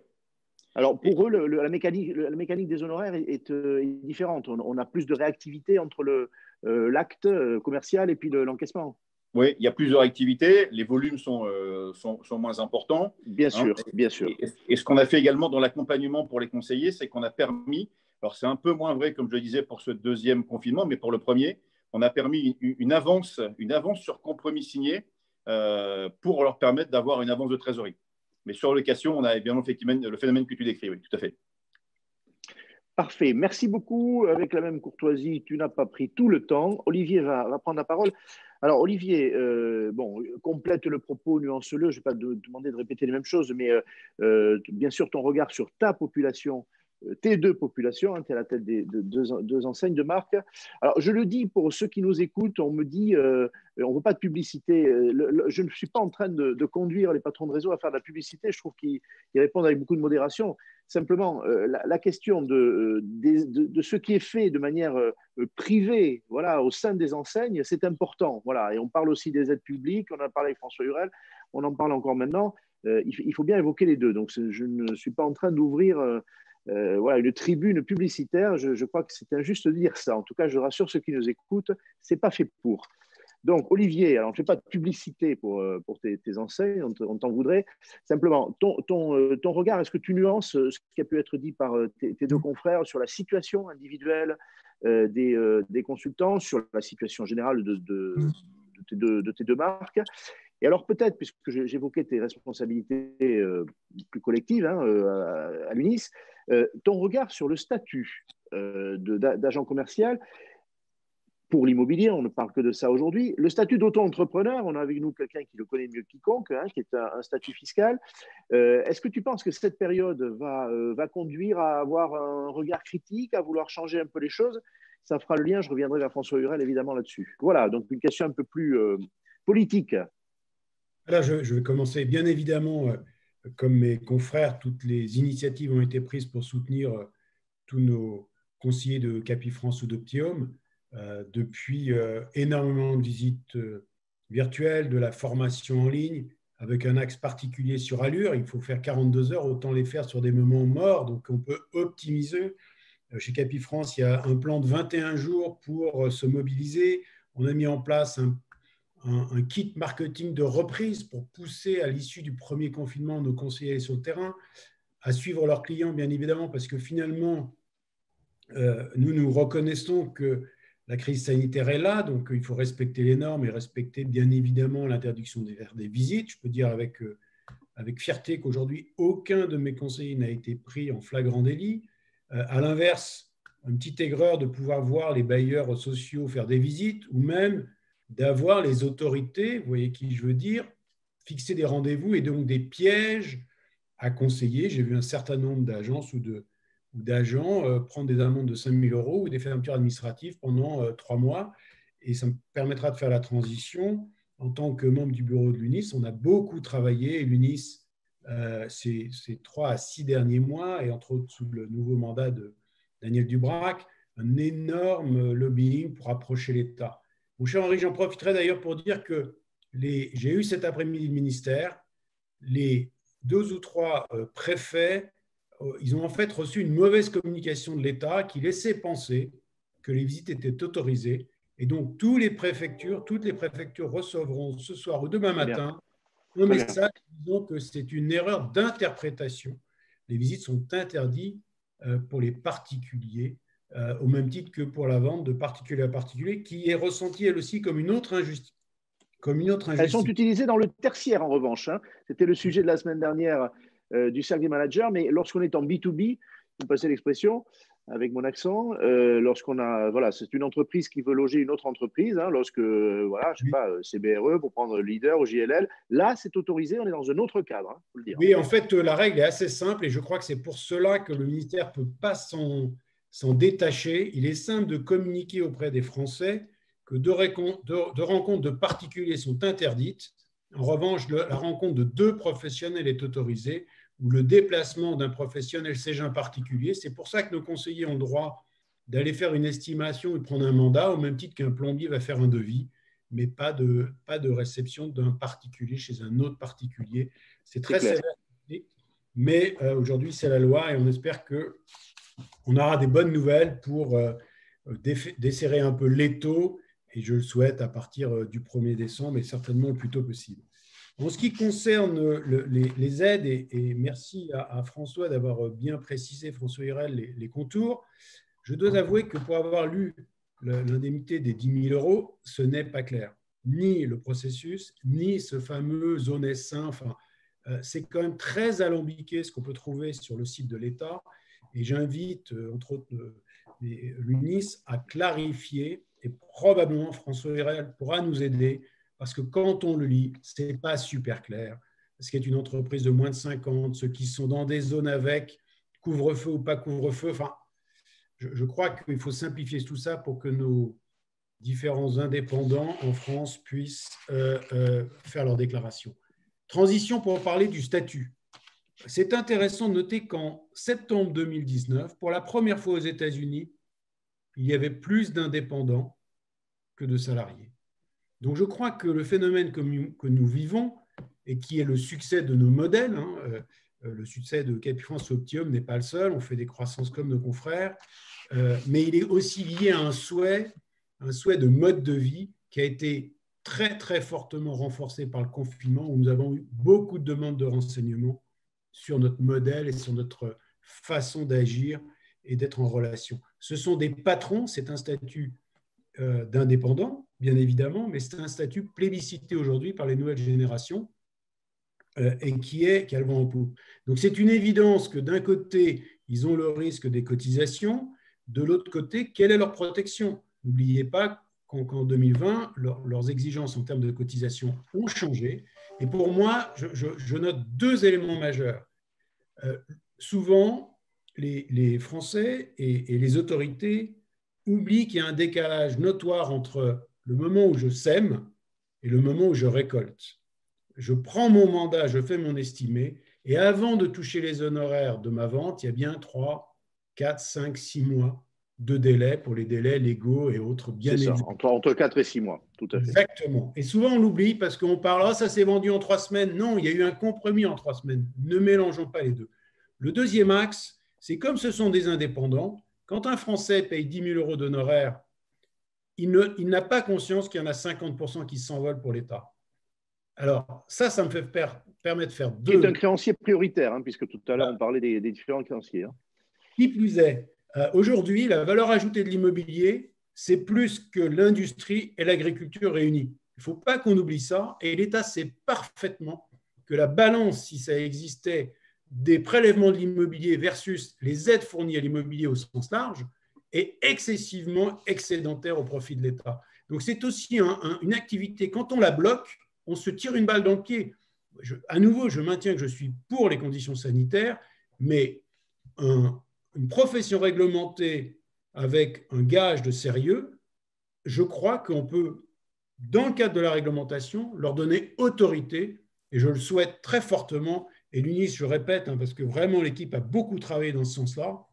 Alors, pour eux, la mécanique des honoraires est différente. On a plus de réactivité entre l'acte commercial et puis l'encaissement. Oui, il y a plusieurs activités. Les volumes sont moins importants. Bien sûr, bien sûr. Et ce qu'on a fait également dans l'accompagnement pour les conseillers, c'est qu'on a permis, alors c'est un peu moins vrai, comme je le disais, pour ce 2e confinement, mais pour le premier, on a permis une avance sur compromis signé pour leur permettre d'avoir une avance de trésorerie. Mais sur location, on a évidemment le phénomène que tu décris, oui, tout à fait. Parfait. Merci beaucoup. Avec la même courtoisie, tu n'as pas pris tout le temps. Olivier va prendre la parole. Alors, Olivier, complète le propos, nuance-le. Je ne vais pas te demander de répéter les mêmes choses, mais bien sûr, ton regard sur ta population, tes 2 populations, tu es à la tête des 2 enseignes de marque. Alors, je le dis pour ceux qui nous écoutent, on me dit, on ne veut pas de publicité. Je ne suis pas en train de conduire les patrons de réseau à faire de la publicité. Je trouve qu'ils répondent avec beaucoup de modération. Simplement, la question de ce qui est fait de manière privée, voilà, au sein des enseignes, c'est important. Voilà. Et on parle aussi des aides publiques. On en a parlé avec François Hurel. On en parle encore maintenant. Il faut bien évoquer les 2. Donc, je ne suis pas en train d'ouvrir une tribune publicitaire. Je crois que c'est injuste de dire ça. En tout cas, je rassure ceux qui nous écoutent, ce n'est pas fait pour. Donc, Olivier, alors je ne fais pas de publicité pour tes enseignes, on t'en voudrait. Simplement, ton regard, est-ce que tu nuances ce qui a pu être dit par tes 2 confrères sur la situation individuelle des consultants, sur la situation générale de tes 2 marques? Et alors peut-être, puisque j'évoquais tes responsabilités plus collectives à l'UNIS, ton regard sur le statut d'agent commercial, pour l'immobilier, on ne parle que de ça aujourd'hui. Le statut d'auto-entrepreneur, on a avec nous quelqu'un qui le connaît mieux que quiconque, hein, qui est un statut fiscal. Est-ce que tu penses que cette période va conduire à avoir un regard critique, à vouloir changer un peu les choses? Ça fera le lien, je reviendrai vers François Hurel évidemment là-dessus. Voilà, donc une question un peu plus politique. Là, je vais commencer. Bien évidemment, comme mes confrères, toutes les initiatives ont été prises pour soutenir tous nos conseillers de Capifrance ou d'Optium. Depuis énormément de visites virtuelles, de la formation en ligne, avec un axe particulier sur Allure. Il faut faire 42 heures, autant les faire sur des moments morts, donc on peut optimiser. Chez Capifrance, il y a un plan de 21 jours pour se mobiliser. On a mis en place un kit marketing de reprise pour pousser à l'issue du premier confinement nos conseillers sur le terrain à suivre leurs clients, bien évidemment, parce que finalement, nous reconnaissons que la crise sanitaire est là, donc il faut respecter les normes et respecter bien évidemment l'interdiction des visites. Je peux dire avec fierté qu'aujourd'hui, aucun de mes conseillers n'a été pris en flagrant délit. À l'inverse, une petite aigreur de pouvoir voir les bailleurs sociaux faire des visites ou même d'avoir les autorités, vous voyez qui je veux dire, fixer des rendez-vous et donc des pièges à conseiller. J'ai vu un certain nombre d'agences ou d'agents prendre des amendes de 5 000 € ou des fermetures administratives pendant 3 mois. Et ça me permettra de faire la transition. En tant que membre du bureau de l'UNIS, on a beaucoup travaillé. L'UNIS, ces 3 à 6 derniers mois, et entre autres sous le nouveau mandat de Daniel Dubrac, un énorme lobbying pour approcher l'État. Mon cher Henri, j'en profiterai d'ailleurs pour dire que j'ai eu cet après-midi le ministère, les 2 ou 3 préfets, ils ont en fait reçu une mauvaise communication de l'État qui laissait penser que les visites étaient autorisées. Et donc, toutes les préfectures recevront ce soir ou demain matin un message disant que c'est une erreur d'interprétation. Les visites sont interdites pour les particuliers, au même titre que pour la vente de particulier à particulier, qui est ressentie elle aussi comme une autre injustice. Elles sont utilisées dans le tertiaire en revanche. Hein. C'était le sujet de la semaine dernière du cercle des managers, mais lorsqu'on est en B2B, vous passez l'expression avec mon accent, lorsqu'on a, voilà, c'est une entreprise qui veut loger une autre entreprise, hein, lorsque, voilà, je sais pas, CBRE pour prendre le leader ou JLL, là c'est autorisé, on est dans un autre cadre, hein, faut le dire. Oui, en fait, la règle est assez simple et je crois que c'est pour cela que le ministère ne peut pas s'en détacher. Il est simple de communiquer auprès des Français que deux rencontres de particuliers sont interdites. En revanche, la rencontre de 2 professionnels est autorisée ou le déplacement d'un professionnel chez un particulier. C'est pour ça que nos conseillers ont le droit d'aller faire une estimation et prendre un mandat, au même titre qu'un plombier va faire un devis, mais pas de réception d'un particulier chez un autre particulier. C'est très sévère, mais aujourd'hui, c'est la loi et on espère qu'on aura des bonnes nouvelles pour desserrer un peu l'étau. Et je le souhaite à partir du 1er décembre, et certainement le plus tôt possible. En ce qui concerne les aides, et merci à François d'avoir bien précisé, François Hurel, les contours, je dois avouer que pour avoir lu l'indemnité des 10 000 €, ce n'est pas clair. Ni le processus, ni ce fameux zone S1. Enfin, c'est quand même très alambiqué ce qu'on peut trouver sur le site de l'État. Et j'invite, entre autres, l'UNIS à clarifier. Et probablement, François Hurel pourra nous aider parce que quand on le lit, ce n'est pas super clair. Ce qui est une entreprise de moins de 50, ceux qui sont dans des zones avec couvre-feu ou pas couvre-feu. Enfin, je crois qu'il faut simplifier tout ça pour que nos différents indépendants en France puissent faire leur déclaration. Transition pour parler du statut. C'est intéressant de noter qu'en septembre 2019, pour la première fois aux États-Unis, il y avait plus d'indépendants que de salariés. Donc, je crois que le phénomène que nous vivons et qui est le succès de nos modèles, hein, le succès de Capifrance Optium n'est pas le seul, on fait des croissances comme nos confrères, mais il est aussi lié à un souhait de mode de vie qui a été très, très fortement renforcé par le confinement, où nous avons eu beaucoup de demandes de renseignements sur notre modèle et sur notre façon d'agir et d'être en relation. Ce sont des patrons, c'est un statut d'indépendant, bien évidemment, mais c'est un statut plébiscité aujourd'hui par les nouvelles générations et qui a le vent en poupe. Donc c'est une évidence que d'un côté, ils ont le risque des cotisations, de l'autre côté, quelle est leur protection? N'oubliez pas qu'en 2020, leurs exigences en termes de cotisation ont changé. Et pour moi, je note deux éléments majeurs. Souvent, les Français et les autorités oublient qu'il y a un décalage notoire entre le moment où je sème et le moment où je récolte. Je prends mon mandat, je fais mon estimé, et avant de toucher les honoraires de ma vente, il y a bien 3, 4, 5, 6 mois de délai pour les délais légaux et autres. C'est ça, entre 4 et 6 mois, tout à fait. Exactement. Et souvent, on l'oublie parce qu'on parle, ah, ça s'est vendu en 3 semaines. Non, il y a eu un compromis en 3 semaines. Ne mélangeons pas les deux. Le deuxième axe, c'est comme ce sont des indépendants, quand un Français paye 10 000 euros d'honoraires, il n'a pas conscience qu'il y en a 50% qui s'envolent pour l'État. Alors, ça me permet de faire deux. Qui est un créancier prioritaire, hein, puisque tout à l'heure, on parlait des différents créanciers. Hein. Qui plus est, aujourd'hui, la valeur ajoutée de l'immobilier, c'est plus que l'industrie et l'agriculture réunies. Il ne faut pas qu'on oublie ça. Et l'État sait parfaitement que la balance, si ça existait, des prélèvements de l'immobilier versus les aides fournies à l'immobilier au sens large, est excessivement excédentaire au profit de l'État. Donc, c'est aussi une activité, quand on la bloque, on se tire une balle dans le pied. À nouveau, je maintiens que je suis pour les conditions sanitaires, mais une profession réglementée avec un gage de sérieux, je crois qu'on peut, dans le cadre de la réglementation, leur donner autorité, et je le souhaite très fortement. Et l'UNIS, je répète, hein, parce que vraiment l'équipe a beaucoup travaillé dans ce sens-là,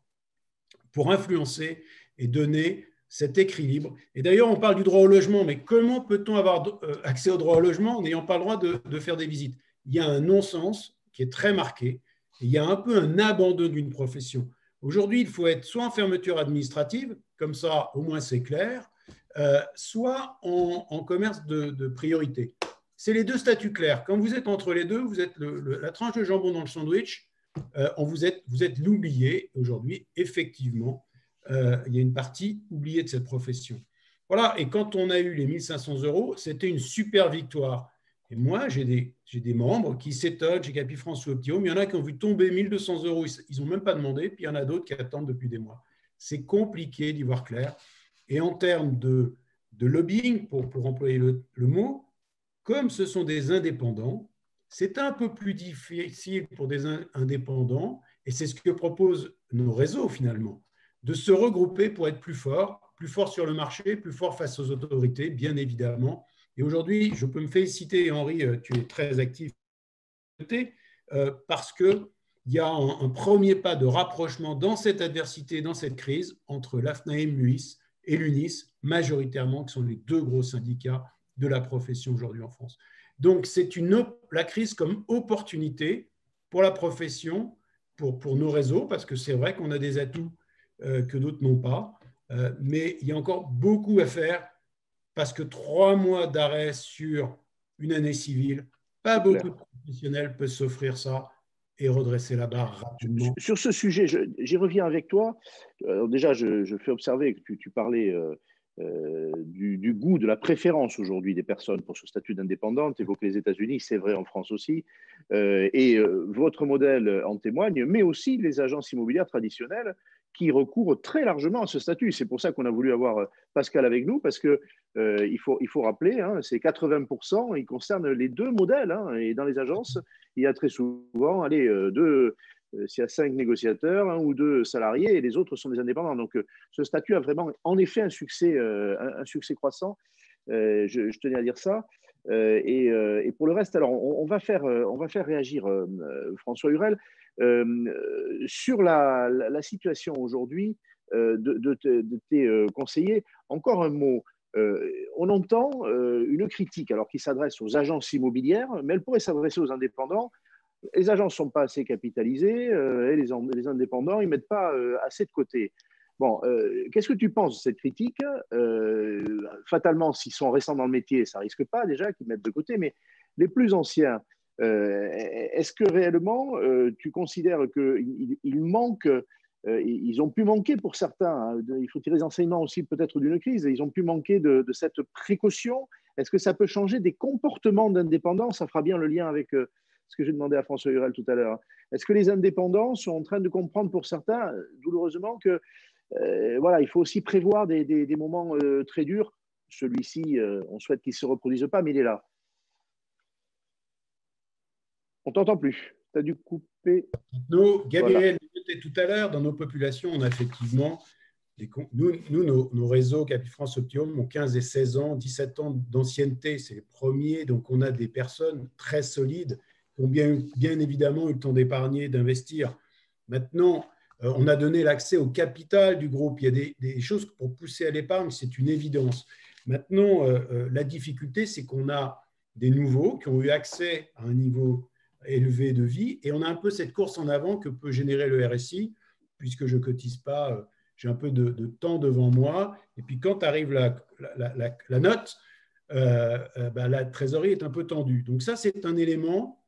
pour influencer et donner cet équilibre. Et d'ailleurs, on parle du droit au logement, mais comment peut-on avoir accès au droit au logement en n'ayant pas le droit de faire des visites? Il y a un non-sens qui est très marqué, et il y a un peu un abandon d'une profession. Aujourd'hui, il faut être soit en fermeture administrative, comme ça au moins c'est clair, soit en commerce de priorité. C'est les deux statuts clairs. Quand vous êtes entre les deux, vous êtes la tranche de jambon dans le sandwich, vous êtes l'oublié. Aujourd'hui, effectivement, il y a une partie oubliée de cette profession. Voilà, et quand on a eu les 1 500 €, c'était une super victoire. Et moi, j'ai des membres qui s'étonnent chez Capifrance ou Optium. Il y en a qui ont vu tomber 1 200 €, ils n'ont même pas demandé, puis il y en a d'autres qui attendent depuis des mois. C'est compliqué d'y voir clair. Et en termes de lobbying, pour employer le mot, comme ce sont des indépendants, c'est un peu plus difficile pour des indépendants, et c'est ce que proposent nos réseaux finalement, de se regrouper pour être plus fort sur le marché, plus fort face aux autorités, bien évidemment. Et aujourd'hui, je peux me féliciter, Henri, tu es très actif, parce qu'il y a un premier pas de rapprochement dans cette adversité, dans cette crise, entre l'AFNAIM, l'UIS et l'UNIS, majoritairement, qui sont les deux gros syndicats de la profession aujourd'hui en France. Donc, c'est la crise comme opportunité pour la profession, pour nos réseaux, parce que c'est vrai qu'on a des atouts que d'autres n'ont pas, mais il y a encore beaucoup à faire, parce que 3 mois d'arrêt sur une année civile, pas beaucoup de professionnels peuvent s'offrir ça et redresser la barre rapidement. Sur ce sujet, j'y reviens avec toi. Déjà, je fais observer que tu parlais du goût, de la préférence aujourd'hui des personnes pour ce statut d'indépendant. Tu évoques les États-Unis, c'est vrai en France aussi. Votre modèle en témoigne, mais aussi les agences immobilières traditionnelles qui recourent très largement à ce statut. C'est pour ça qu'on a voulu avoir Pascal avec nous, parce qu'il faut rappeler, hein, c'est 80%, il concerne les deux modèles. Hein, et dans les agences, il y a très souvent s'il y a 5 négociateurs, 1 ou 2 salariés, et les autres sont des indépendants. Donc, ce statut a vraiment, en effet, un succès croissant. Je tenais à dire ça. Et pour le reste, alors, on va faire réagir François Hurel sur la situation aujourd'hui de tes conseillers. Encore un mot. On entend une critique alors qui s'adresse aux agences immobilières, mais elle pourrait s'adresser aux indépendants. Les agences ne sont pas assez capitalisées et les indépendants, ils ne mettent pas assez de côté. Bon, qu'est-ce que tu penses de cette critique? Fatalement, s'ils sont récents dans le métier, ça ne risque pas déjà qu'ils mettent de côté, mais les plus anciens, est-ce que réellement tu considères qu'ils manquent, ils ont pu manquer pour certains, hein, il faut tirer les enseignements aussi peut-être d'une crise, ils ont pu manquer de cette précaution? Est-ce que ça peut changer des comportements d'indépendants? Ça fera bien le lien avec ce que j'ai demandé à François Hurel tout à l'heure. Est-ce que les indépendants sont en train de comprendre pour certains, douloureusement, que voilà, il faut aussi prévoir des moments très durs, celui-ci, on souhaite qu'il ne se reproduise pas, mais il est là. On ne t'entend plus. Tu as dû couper. Gabriel disait tout à l'heure, dans nos populations, on a effectivement, nos réseaux Capifrance Optium ont 15 et 16 ans, 17 ans d'ancienneté, c'est les premiers, donc on a des personnes très solides qui ont bien évidemment eu le temps d'épargner, d'investir. Maintenant, on a donné l'accès au capital du groupe. Il y a des choses pour pousser à l'épargne, c'est une évidence. Maintenant, la difficulté, c'est qu'on a des nouveaux qui ont eu accès à un niveau élevé de vie et on a un peu cette course en avant que peut générer le RSI, puisque je ne cotise pas, j'ai un peu de temps devant moi. Et puis, quand arrive la note, la trésorerie est un peu tendue. Donc, ça, c'est un élément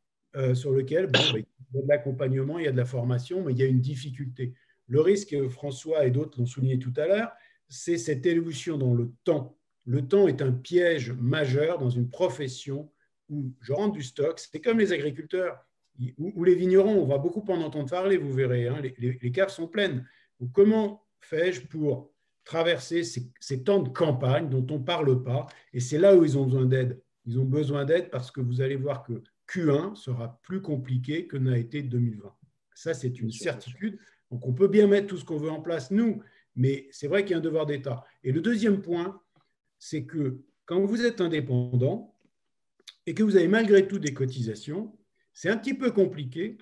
sur lequel il y a de l'accompagnement, il y a de la formation, mais il y a une difficulté. Le risque, François et d'autres l'ont souligné tout à l'heure, c'est cette évolution dans le temps. Le temps est un piège majeur dans une profession où je rentre du stock. C'est comme les agriculteurs ou les vignerons. On va beaucoup en entendre parler, vous verrez. Hein, les caves sont pleines. Donc, comment fais-je pour traverser ces temps de campagne dont on ne parle pas? Et c'est là où ils ont besoin d'aide. Ils ont besoin d'aide parce que vous allez voir que Q1 sera plus compliqué que n'a été 2020. Ça, c'est une certitude. Donc, on peut bien mettre tout ce qu'on veut en place, nous, mais c'est vrai qu'il y a un devoir d'État. Et le deuxième point, c'est que quand vous êtes indépendant et que vous avez malgré tout des cotisations, c'est un petit peu compliqué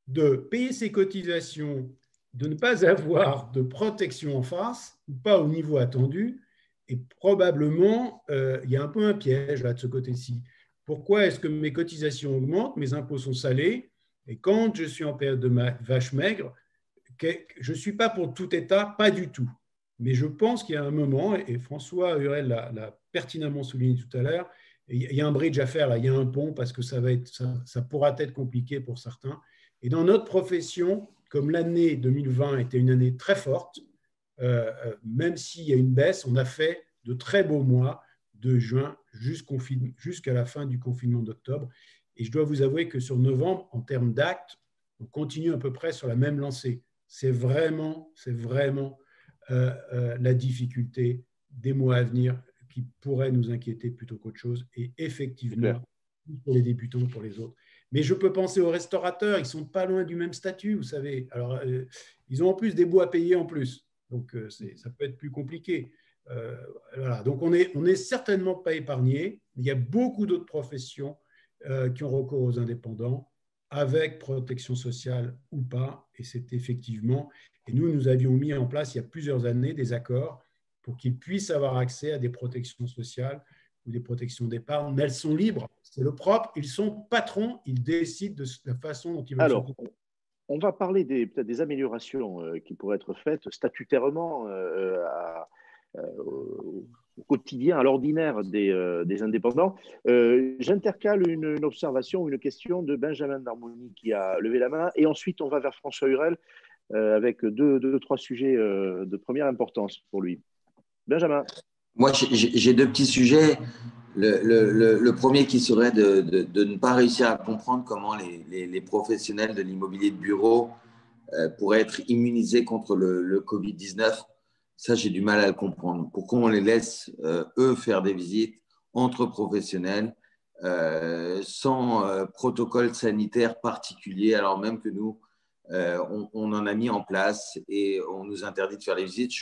de payer ces cotisations, de ne pas avoir de protection en face, ou pas au niveau attendu, et probablement, il y a un peu un piège là de ce côté-ci. Pourquoi est-ce que mes cotisations augmentent, mes impôts sont salés, et quand je suis en période de vache maigre, je ne suis pas pour tout État, pas du tout. Mais je pense qu'il y a un moment, et François Hurel l'a pertinemment souligné tout à l'heure, il y a un bridge à faire, là, il y a un pont, parce que ça pourra être compliqué pour certains. Et dans notre profession, comme l'année 2020 était une année très forte, même s'il y a une baisse, on a fait de très beaux mois de juin jusqu'à la fin du confinement d'octobre. Et je dois vous avouer que sur novembre, en termes d'actes, on continue à peu près sur la même lancée. C'est vraiment la difficulté des mois à venir qui pourrait nous inquiéter plutôt qu'autre chose. Et effectivement, pour les débutants, pour les autres. Mais je peux penser aux restaurateurs, ils ne sont pas loin du même statut, vous savez. Alors, ils ont en plus des baux à payer en plus. Donc, ça peut être plus compliqué. Voilà. Donc, on est certainement pas épargné. Il y a beaucoup d'autres professions qui ont recours aux indépendants, avec protection sociale ou pas. Et c'est effectivement… Et nous avions mis en place il y a plusieurs années des accords pour qu'ils puissent avoir accès à des protections sociales ou des protections d'épargne, mais elles sont libres. C'est le propre. Ils sont patrons. Ils décident de la façon dont ils veulent. Alors, on va parler peut-être des améliorations qui pourraient être faites statutairement au quotidien, à l'ordinaire des indépendants. J'intercale une observation, une question de Benjamin Darmoni qui a levé la main, et ensuite on va vers François Hurel avec trois sujets de première importance pour lui. Benjamin. Moi, j'ai deux petits sujets. Le premier qui serait de ne pas réussir à comprendre comment les professionnels de l'immobilier de bureau pourraient être immunisés contre le Covid-19. Ça, j'ai du mal à le comprendre. Pourquoi on les laisse, eux, faire des visites entre professionnels sans protocole sanitaire particulier, alors même que nous, on en a mis en place et on nous interdit de faire les visites.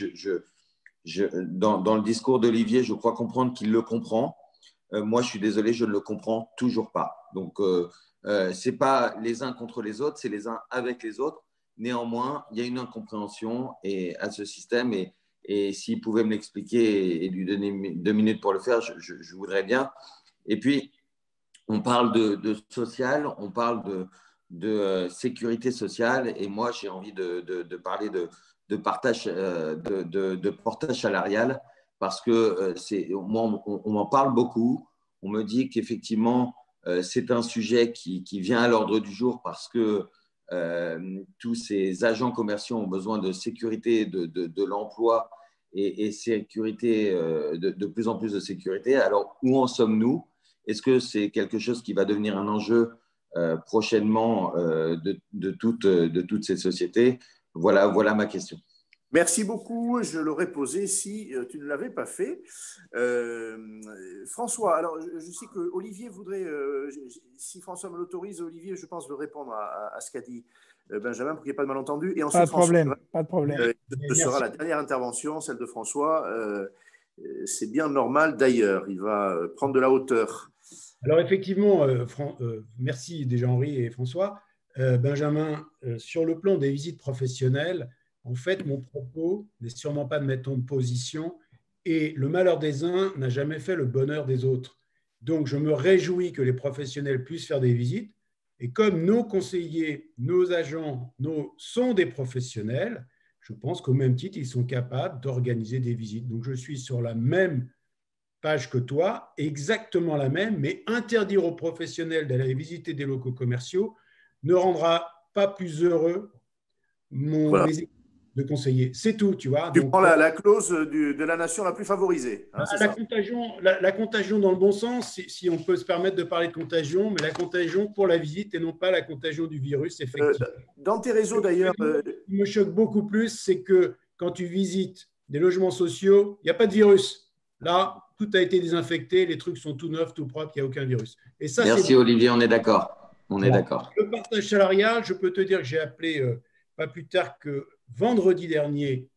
Dans le discours d'Olivier, je crois comprendre qu'il le comprend. Moi, je suis désolé, je ne le comprends toujours pas. Donc, ce n'est pas les uns contre les autres, c'est les uns avec les autres. Néanmoins, il y a une incompréhension à ce système et s'il pouvait me l'expliquer et lui donner 2 minutes pour le faire, je voudrais bien. Et puis, on parle de social, on parle de sécurité sociale et moi, j'ai envie de parler de partage, de portage salarial parce que moi, on m'en parle beaucoup. On me dit qu'effectivement, c'est un sujet qui vient à l'ordre du jour parce que tous ces agents commerciaux ont besoin de sécurité de l'emploi et sécurité, de plus en plus de sécurité. Alors, où en sommes-nous? Est-ce que c'est quelque chose qui va devenir un enjeu prochainement de toutes ces sociétés? Voilà ma question. Merci beaucoup. Je l'aurais posé si tu ne l'avais pas fait. François, alors je sais que Olivier voudrait, si François me l'autorise, Olivier, je pense, veut répondre à ce qu'a dit Benjamin pour qu'il n'y ait pas de malentendu. Et ensuite, pas de problème, pas de problème. Ce sera la dernière intervention, celle de François. C'est bien normal d'ailleurs. Il va prendre de la hauteur. Alors effectivement, merci déjà Henri et François. Benjamin, sur le plan des visites professionnelles, en fait, mon propos n'est sûrement pas de mettre en position et le malheur des uns n'a jamais fait le bonheur des autres. Donc, je me réjouis que les professionnels puissent faire des visites et comme nos conseillers, nos agents sont des professionnels, je pense qu'au même titre, ils sont capables d'organiser des visites. Donc, je suis sur la même page que toi, exactement la même, mais interdire aux professionnels d'aller visiter des locaux commerciaux ne rendra pas plus heureux mes équipes de conseiller. C'est tout, tu vois. Tu prends la clause de la nation la plus favorisée. Hein, la contagion dans le bon sens, si on peut se permettre de parler de contagion, mais la contagion pour la visite et non pas la contagion du virus, effectivement. Dans tes réseaux, d'ailleurs… Ce qui me choque beaucoup plus, c'est que quand tu visites des logements sociaux, il n'y a pas de virus. Là, tout a été désinfecté, les trucs sont tout neufs, tout propres, il n'y a aucun virus. Et ça, merci Olivier, on est d'accord. On est d'accord. Le partage salarial, je peux te dire que j'ai appelé pas plus tard que vendredi dernier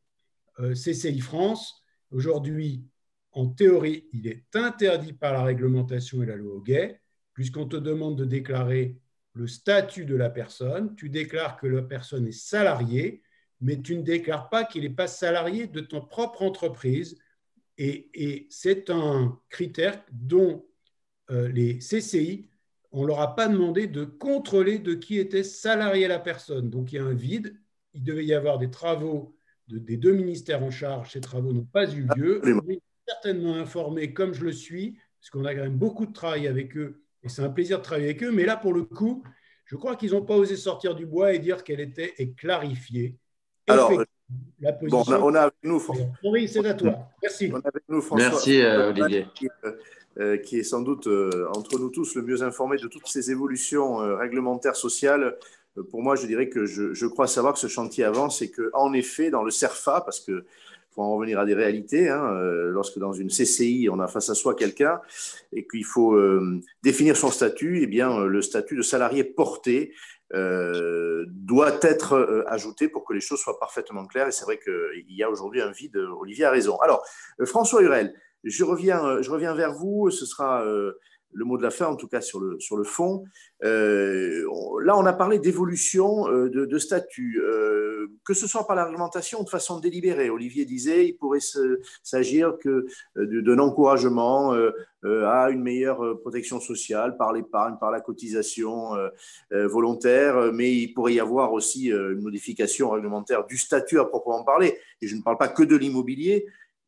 CCI France. Aujourd'hui, en théorie, il est interdit par la réglementation et la loi Hoguet, puisqu'on te demande de déclarer le statut de la personne. Tu déclares que la personne est salariée, mais tu ne déclares pas qu'il n'est pas salarié de ton propre entreprise. Et c'est un critère dont les CCI, on ne leur a pas demandé de contrôler de qui était salariée la personne. Donc, il y a un vide. Il devait y avoir des travaux des deux ministères en charge. Ces travaux n'ont pas eu lieu. On est certainement informé, comme je le suis, parce qu'on a quand même beaucoup de travail avec eux, et c'est un plaisir de travailler avec eux. Mais là, pour le coup, je crois qu'ils n'ont pas osé sortir du bois et dire qu'elle était clarifiée. Alors, la position… on a avec nous… Oui, c'est à toi. Merci. On a avec nous François, merci Olivier. Qui est sans doute, entre nous tous, le mieux informé de toutes ces évolutions réglementaires, sociales. Pour moi, je dirais que je crois savoir que ce chantier avance et qu'en effet, dans le CERFA, parce qu'il faut en revenir à des réalités, hein, lorsque dans une CCI, on a face à soi quelqu'un et qu'il faut définir son statut, eh bien, le statut de salarié porté doit être ajouté pour que les choses soient parfaitement claires. Et c'est vrai qu'il y a aujourd'hui un vide. Olivier a raison. Alors, François Hurel, je reviens vers vous. Ce sera le mot de la fin, en tout cas sur le fond. Là, on a parlé d'évolution de statut, que ce soit par la réglementation ou de façon délibérée. Olivier disait qu'il pourrait s'agir d'un encouragement à une meilleure protection sociale par l'épargne, par la cotisation volontaire, mais il pourrait y avoir aussi une modification réglementaire du statut à proprement parler. Et je ne parle pas que de l'immobilier.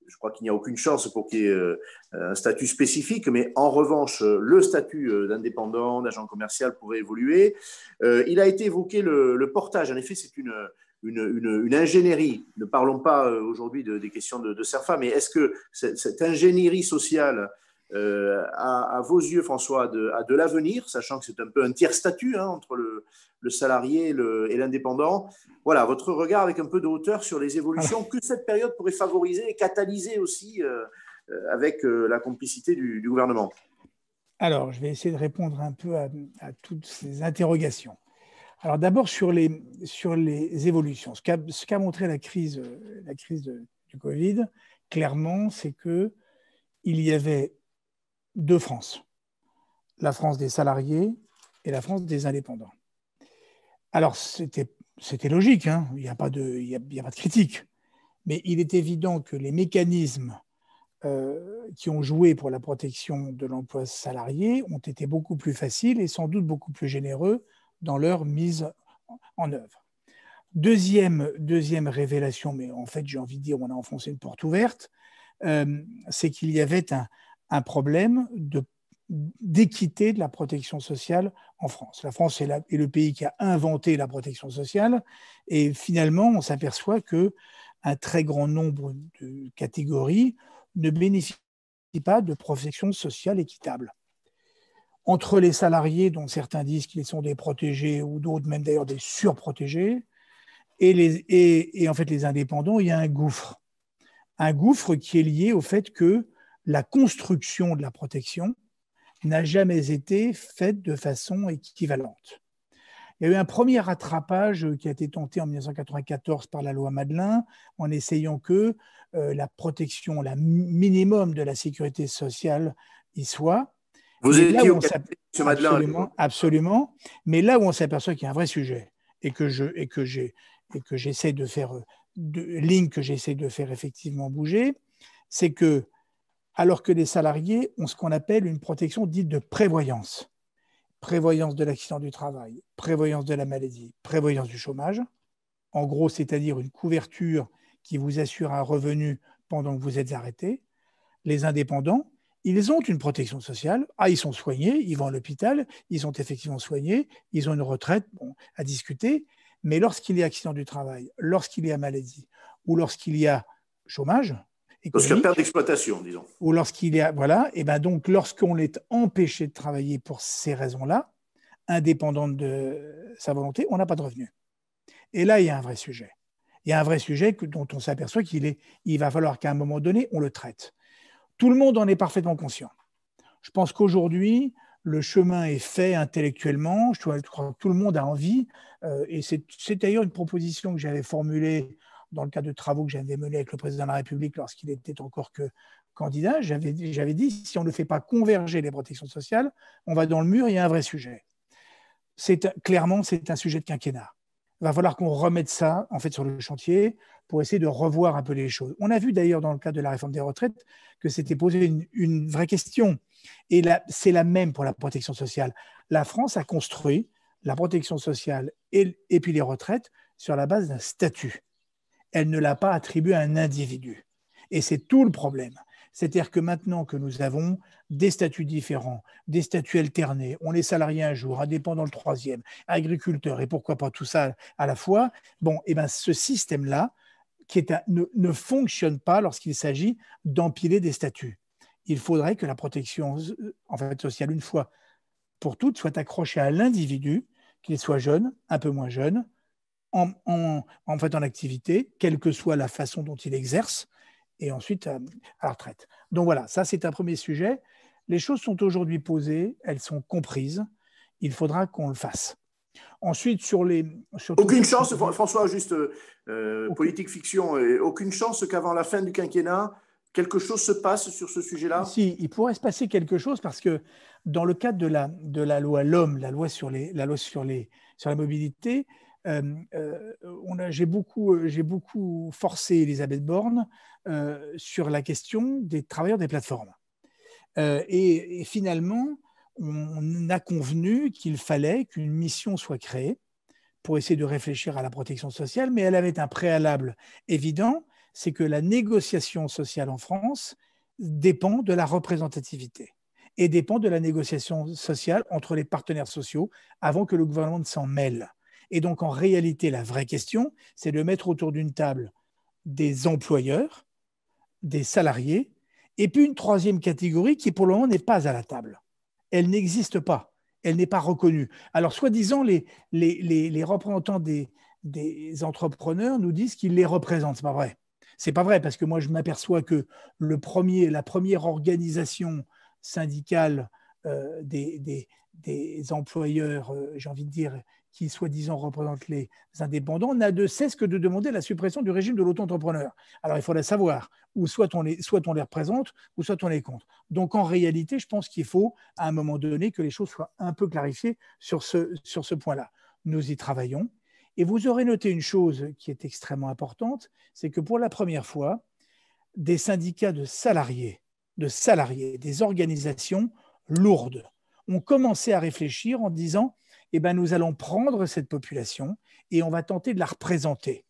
Je crois qu'il n'y a aucune chance pour qu'il y ait un statut spécifique, mais en revanche, le statut d'indépendant, d'agent commercial pourrait évoluer. Il a été évoqué le portage. En effet, c'est une ingénierie. Ne parlons pas aujourd'hui des questions de CERFA, mais est-ce que cette ingénierie sociale, à vos yeux, François, a de l'avenir, sachant que c'est un peu un tiers statut entre le salarié et l'indépendant. Voilà, votre regard avec un peu de hauteur sur les évolutions que cette période pourrait favoriser et catalyser aussi avec la complicité du gouvernement. Alors, je vais essayer de répondre un peu à toutes ces interrogations. Alors d'abord, sur les évolutions, ce qu'a montré la crise du Covid, clairement, c'est qu'il y avait deux France. La France des salariés et la France des indépendants. Alors, c'était logique, hein, il n'y a pas de critique, mais il est évident que les mécanismes qui ont joué pour la protection de l'emploi salarié ont été beaucoup plus faciles et sans doute beaucoup plus généreux dans leur mise en œuvre. Deuxième révélation, mais en fait, j'ai envie de dire, on a enfoncé une porte ouverte, c'est qu'il y avait un problème d'équité de la protection sociale en France. La France est le pays qui a inventé la protection sociale et finalement, on s'aperçoit qu'un très grand nombre de catégories ne bénéficient pas de protection sociale équitable. Entre les salariés, dont certains disent qu'ils sont des protégés ou d'autres même d'ailleurs des surprotégés, Et en fait, les indépendants, il y a un gouffre. Un gouffre qui est lié au fait que la construction de la protection n'a jamais été faite de façon équivalente. Il y a eu un premier rattrapage qui a été tenté en 1994 par la loi Madelin, en essayant que la protection, la minimum de la sécurité sociale y soit. Vous étiez au cabinet de M. Madelin. Absolument, absolument. Mais là où on s'aperçoit qu'il y a un vrai sujet et que j'essaie de faire, ligne que j'essaie de faire effectivement bouger, c'est que alors que les salariés ont ce qu'on appelle une protection dite de prévoyance. Prévoyance de l'accident du travail, prévoyance de la maladie, prévoyance du chômage. En gros, c'est-à-dire une couverture qui vous assure un revenu pendant que vous êtes arrêté. Les indépendants, ils ont une protection sociale. Ah, ils sont soignés, ils vont à l'hôpital, ils sont effectivement soignés, ils ont une retraite, bon, à discuter. Mais lorsqu'il y a accident du travail, lorsqu'il y a maladie ou lorsqu'il y a chômage, lorsqu'il y a perte d'exploitation, disons. Ou lorsqu'il y a, voilà, et ben donc lorsqu'on est empêché de travailler pour ces raisons-là, indépendantes de sa volonté, on n'a pas de revenus. Et là, il y a un vrai sujet. Il y a un vrai sujet dont on s'aperçoit il va falloir qu'à un moment donné, on le traite. Tout le monde en est parfaitement conscient. Je pense qu'aujourd'hui, le chemin est fait intellectuellement. Je crois que tout le monde a envie. Et c'est d'ailleurs une proposition que j'avais formulée dans le cadre de travaux que j'avais menés avec le président de la République lorsqu'il était encore que candidat. J'avais dit, si on ne fait pas converger les protections sociales, on va dans le mur, il y a un vrai sujet. Clairement, c'est un sujet de quinquennat. Il va falloir qu'on remette ça en fait, sur le chantier pour essayer de revoir un peu les choses. On a vu d'ailleurs dans le cadre de la réforme des retraites que c'était posé une vraie question. Et c'est la même pour la protection sociale. La France a construit la protection sociale et puis les retraites sur la base d'un statut. Elle ne l'a pas attribué à un individu. Et c'est tout le problème. C'est-à-dire que maintenant que nous avons des statuts différents, des statuts alternés, on est salarié un jour, indépendant le troisième, agriculteur, et pourquoi pas tout ça à la fois, bon, et ben ce système-là ne fonctionne pas lorsqu'il s'agit d'empiler des statuts. Il faudrait que la protection sociale, une fois pour toutes, soit accrochée à l'individu, qu'il soit jeune, un peu moins jeune, en activité, quelle que soit la façon dont il exerce, et ensuite à la retraite. Donc voilà, ça c'est un premier sujet. Les choses sont aujourd'hui posées, elles sont comprises, il faudra qu'on le fasse. Ensuite, aucune chance, François, juste politique fiction, aucune chance qu'avant la fin du quinquennat, quelque chose se passe sur ce sujet-là? Si, il pourrait se passer quelque chose parce que dans le cadre de la loi LOM, la loi sur la mobilité, j'ai beaucoup forcé Elisabeth Borne sur la question des travailleurs des plateformes. Et finalement, on a convenu qu'il fallait qu'une mission soit créée pour essayer de réfléchir à la protection sociale, mais elle avait un préalable évident, c'est que la négociation sociale en France dépend de la représentativité et dépend de la négociation sociale entre les partenaires sociaux avant que le gouvernement ne s'en mêle. Et donc, en réalité, la vraie question, c'est de mettre autour d'une table des employeurs, des salariés, et puis une troisième catégorie qui, pour le moment, n'est pas à la table. Elle n'existe pas. Elle n'est pas reconnue. Alors, soi-disant, les représentants des entrepreneurs nous disent qu'ils les représentent. Ce n'est pas vrai. Ce n'est pas vrai, parce que moi, je m'aperçois que la première organisation syndicale des employeurs, j'ai envie de dire, qui soi-disant représentent les indépendants, n'a de cesse que de demander la suppression du régime de l'auto-entrepreneur. Alors, il faudrait savoir, ou soit on les représente, ou soit on les contre. Donc, en réalité, je pense qu'il faut, à un moment donné, que les choses soient un peu clarifiées sur ce point-là. Nous y travaillons. Et vous aurez noté une chose qui est extrêmement importante, c'est que pour la première fois, des syndicats de salariés, des organisations lourdes, ont commencé à réfléchir en disant eh ben, nous allons prendre cette population et on va tenter de la représenter.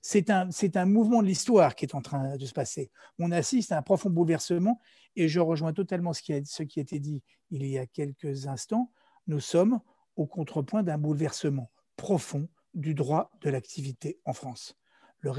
C'est un mouvement de l'histoire qui est en train de se passer. On assiste à un profond bouleversement et je rejoins totalement ce qui a été dit il y a quelques instants. Nous sommes au contrepoint d'un bouleversement profond du droit de l'activité en France. Le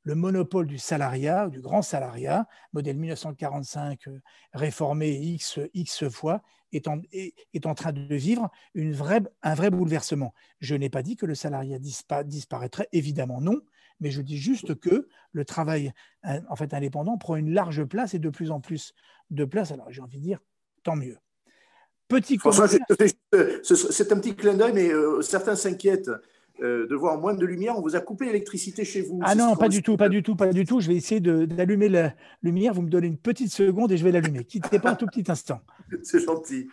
le monopole du salariat, du grand salariat, modèle 1945 réformé X fois, est en train de vivre un vrai bouleversement. Je n'ai pas dit que le salariat disparaîtrait, évidemment non, mais je dis juste que le travail en fait, indépendant prend une large place et de plus en plus de place. Alors j'ai envie de dire, tant mieux. François, c'est un petit clin d'œil, mais certains s'inquiètent de voir moins de lumière. On vous a coupé l'électricité chez vous. Ah non, pas du tout. Je vais essayer d'allumer la lumière. Vous me donnez une petite seconde et je vais l'allumer. Quittez pas un tout petit instant. C'est gentil.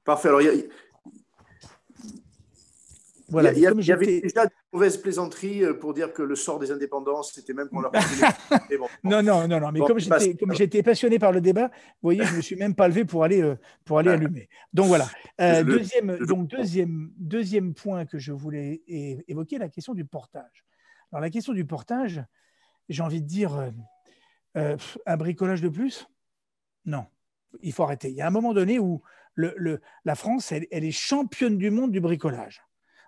Parfait. Alors, voilà, il y avait déjà de mauvaises plaisanteries pour dire que le sort des indépendants, c'était même pour leur… bon. Non. Mais comme j'étais passionné par le débat, vous voyez, je ne me suis même pas levé pour aller allumer. Donc voilà. Deuxième point que je voulais évoquer, la question du portage. Alors la question du portage, j'ai envie de dire, un bricolage de plus ? Non, il faut arrêter. Il y a un moment donné où la France, elle est championne du monde du bricolage.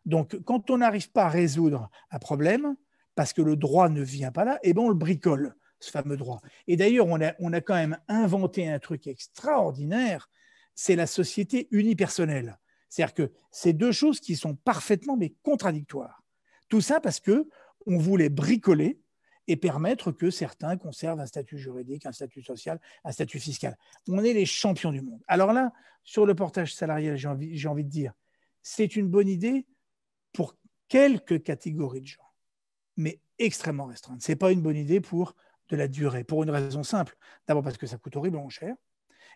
Donc, quand on n'arrive pas à résoudre un problème, parce que le droit ne vient pas là, eh ben on le bricole, ce fameux droit. Et d'ailleurs, on a quand même inventé un truc extraordinaire, c'est la société unipersonnelle. C'est-à-dire que c'est deux choses qui sont parfaitement mais contradictoires. Tout ça parce qu'on voulait bricoler et permettre que certains conservent un statut juridique, un statut social, un statut fiscal. On est les champions du monde. Alors là, sur le portage salarial, j'ai envie de dire, c'est une bonne idée pour quelques catégories de gens, mais extrêmement restreinte. Ce n'est pas une bonne idée pour de la durée, pour une raison simple. D'abord parce que ça coûte horriblement cher,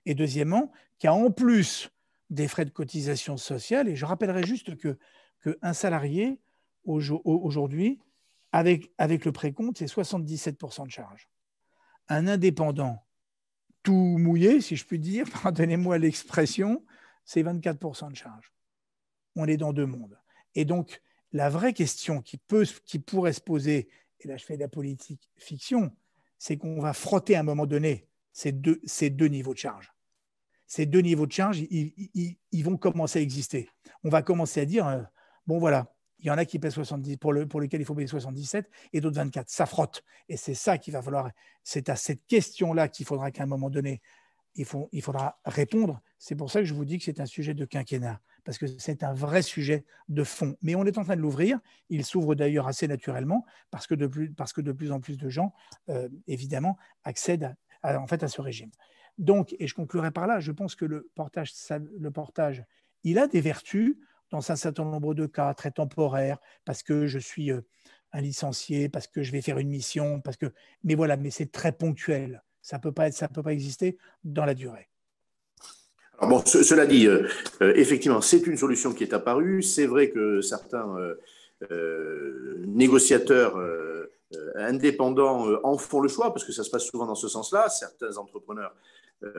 et deuxièmement, qu'il y a en plus des frais de cotisation sociale, et je rappellerai juste qu'un salarié, aujourd'hui, avec le précompte, c'est 77% de charge. Un indépendant tout mouillé, si je puis dire, pardonnez-moi l'expression, c'est 24% de charge. On est dans deux mondes. Et donc, la vraie question qui pourrait se poser, et là je fais de la politique fiction, c'est qu'on va frotter à un moment donné ces deux niveaux de charge. Ces deux niveaux de charge, ils vont commencer à exister. On va commencer à dire, bon voilà, il y en a qui paient 70, pour lesquels il faut payer 77, et d'autres 24. Ça frotte. Et c'est ça qu'il va falloir, c'est à cette question-là qu'il faudra qu'à un moment donné, il faudra répondre. C'est pour ça que je vous dis que c'est un sujet de quinquennat, parce que c'est un vrai sujet de fond. Mais on est en train de l'ouvrir. Il s'ouvre d'ailleurs assez naturellement, parce que de plus en plus de gens, évidemment, accèdent à ce régime. Donc, et je conclurai par là, je pense que le portage, il a des vertus dans un certain nombre de cas très temporaires, parce que je suis un licencié, parce que je vais faire une mission, mais c'est très ponctuel. Ça peut pas exister dans la durée. Alors bon, cela dit, effectivement, c'est une solution qui est apparue. C'est vrai que certains négociateurs indépendants en font le choix, parce que ça se passe souvent dans ce sens-là. Certains entrepreneurs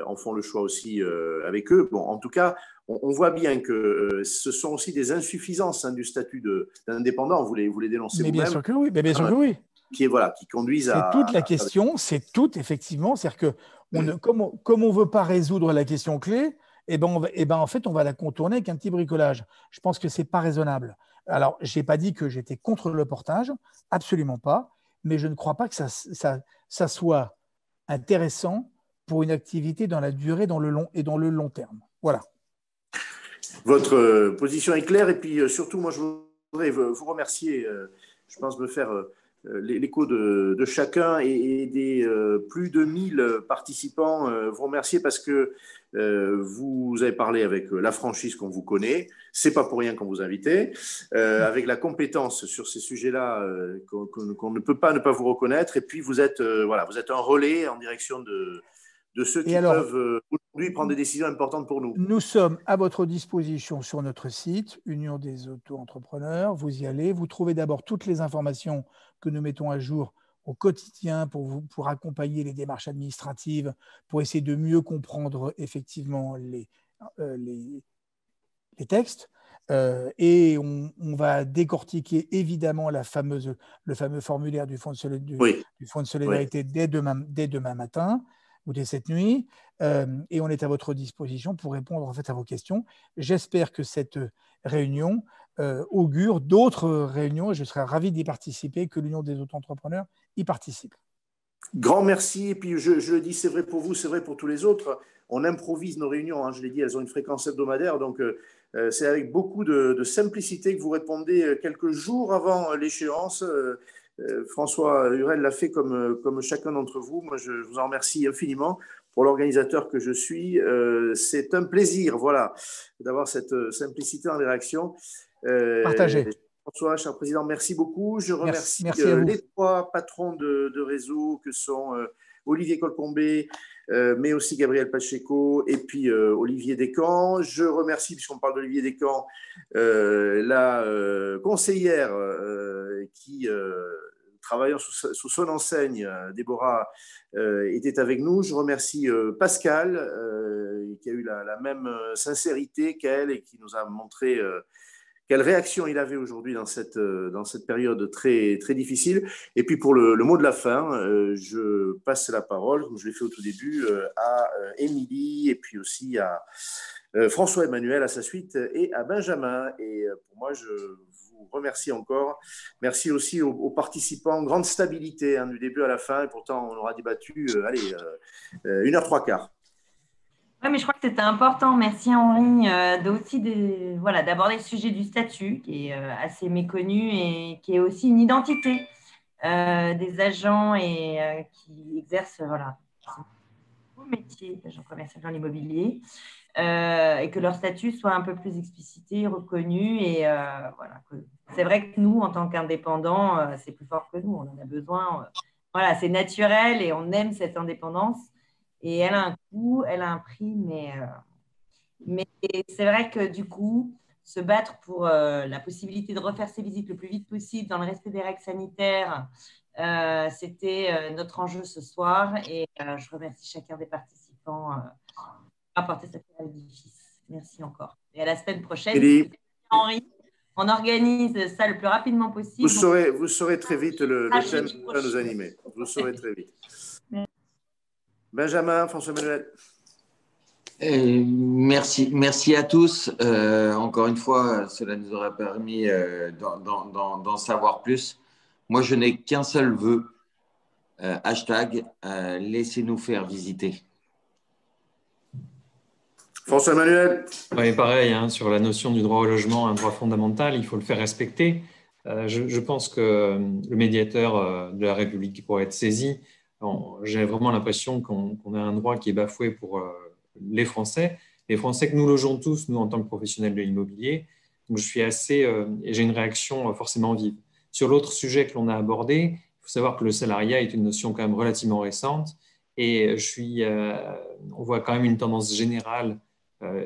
en font le choix aussi avec eux. Bon, en tout cas, on voit bien que ce sont aussi des insuffisances du statut d'indépendant. Vous les dénoncez vous-même. Bien sûr que oui. Bien sûr que oui. Qui conduisent à… C'est toute la question, c'est tout, effectivement. C'est-à-dire que comme on ne veut pas résoudre la question clé, en fait, on va la contourner avec un petit bricolage. Je pense que ce n'est pas raisonnable. Alors, je n'ai pas dit que j'étais contre le portage, absolument pas, mais je ne crois pas que ça soit intéressant pour une activité dans la durée, dans le long terme. Voilà. Votre position est claire, et puis surtout, moi, je voudrais vous remercier. Je pense me faire l'écho de chacun et des plus de 1000 participants. Vous remercier parce que vous avez parlé avec la franchise qu'on vous connaît. C'est pas pour rien qu'on vous invite. Avec la compétence sur ces sujets-là qu'on ne peut pas ne pas vous reconnaître. Et puis vous êtes un relais en direction de ceux qui peuvent aujourd'hui prendre des décisions importantes pour nous. Nous sommes à votre disposition sur notre site, Union des auto-entrepreneurs. Vous y allez, vous trouvez d'abord toutes les informations que nous mettons à jour au quotidien pour accompagner les démarches administratives, pour essayer de mieux comprendre effectivement les textes. Et on va décortiquer évidemment le fameux formulaire du Fonds de solidarité dès demain matin. ou dès cette nuit. Et on est à votre disposition pour répondre en fait à vos questions. J'espère que cette réunion augure d'autres réunions et je serai ravi d'y participer, que l'Union des auto-entrepreneurs y participe. Grand merci. Et puis, je le dis, c'est vrai pour vous, c'est vrai pour tous les autres. On improvise nos réunions, hein, je l'ai dit, elles ont une fréquence hebdomadaire. Donc, c'est avec beaucoup de simplicité que vous répondez quelques jours avant l'échéance. François Hurel l'a fait comme chacun d'entre vous. Moi, je vous en remercie infiniment. Pour l'organisateur que je suis, c'est un plaisir, voilà, d'avoir cette simplicité dans les réactions. Partagez. François, cher président, merci beaucoup. Je remercie merci les 3 patrons de réseau que sont Olivier Colcombé, mais aussi Gabriel Pacheco et puis Olivier Descamps. Je remercie, puisqu'on parle d'Olivier Descamps, la conseillère qui, travaillant sous son enseigne, Déborah, était avec nous. Je remercie Pascal, qui a eu la même sincérité qu'elle et qui nous a montré quelle réaction il avait aujourd'hui dans cette période très, très difficile. Et puis pour le mot de la fin, je passe la parole, comme je l'ai fait au tout début, à Émilie et puis aussi à François-Emmanuel à sa suite et à Benjamin. Et pour moi, je vous remercie encore. Merci aussi aux participants. Grande stabilité du début à la fin. Et pourtant, on aura débattu, 1h03. Oui, mais je crois que c'était important. Merci Henri d'aborder le sujet du statut qui est assez méconnu et qui est aussi une identité des agents et qui exercent un beau métier d'agent commercial dans l'immobilier et que leur statut soit un peu plus explicité, reconnu et c'est vrai que nous, en tant qu'indépendants, c'est plus fort que nous. On en a besoin. C'est naturel et on aime cette indépendance. Et elle a un coût, elle a un prix, mais c'est vrai que du coup, se battre pour la possibilité de refaire ses visites le plus vite possible dans le respect des règles sanitaires, c'était notre enjeu ce soir. Et je remercie chacun des participants apporter cette pierre à l'édifice. Merci encore. Et à la semaine prochaine. Henri, on organise ça le plus rapidement possible. Vous saurez très vite le thème qui va nous animer. Vous saurez très vite. Benjamin, François-Emmanuel. Merci à tous. Encore une fois, cela nous aura permis d'en savoir plus. Moi, je n'ai qu'un seul vœu. Laissez-nous faire visiter. François-Emmanuel. Oui, pareil, sur la notion du droit au logement, un droit fondamental, il faut le faire respecter. Je pense que le médiateur de la République pourrait être saisi. J'ai vraiment l'impression qu'on a un droit qui est bafoué pour les Français que nous logeons tous, nous, en tant que professionnels de l'immobilier. Donc, je suis j'ai une réaction forcément vive. Sur l'autre sujet que l'on a abordé, il faut savoir que le salariat est une notion quand même relativement récente et on voit quand même une tendance générale,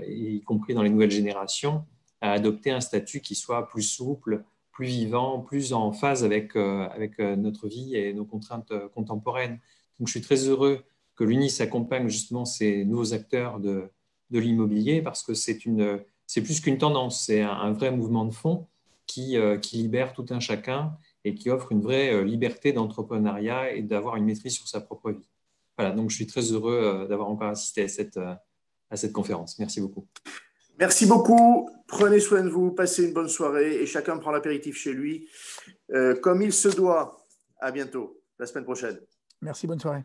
y compris dans les nouvelles générations, à adopter un statut qui soit plus souple, plus vivant, plus en phase avec notre vie et nos contraintes contemporaines. Donc, je suis très heureux que l'UNIS accompagne justement ces nouveaux acteurs de l'immobilier parce que c'est plus qu'une tendance, c'est un vrai mouvement de fond qui libère tout un chacun et qui offre une vraie liberté d'entrepreneuriat et d'avoir une maîtrise sur sa propre vie. Voilà, donc je suis très heureux d'avoir encore assisté à cette conférence. Merci beaucoup. Merci beaucoup. Prenez soin de vous, passez une bonne soirée et chacun prend l'apéritif chez lui comme il se doit. À bientôt, la semaine prochaine. Merci, bonne soirée.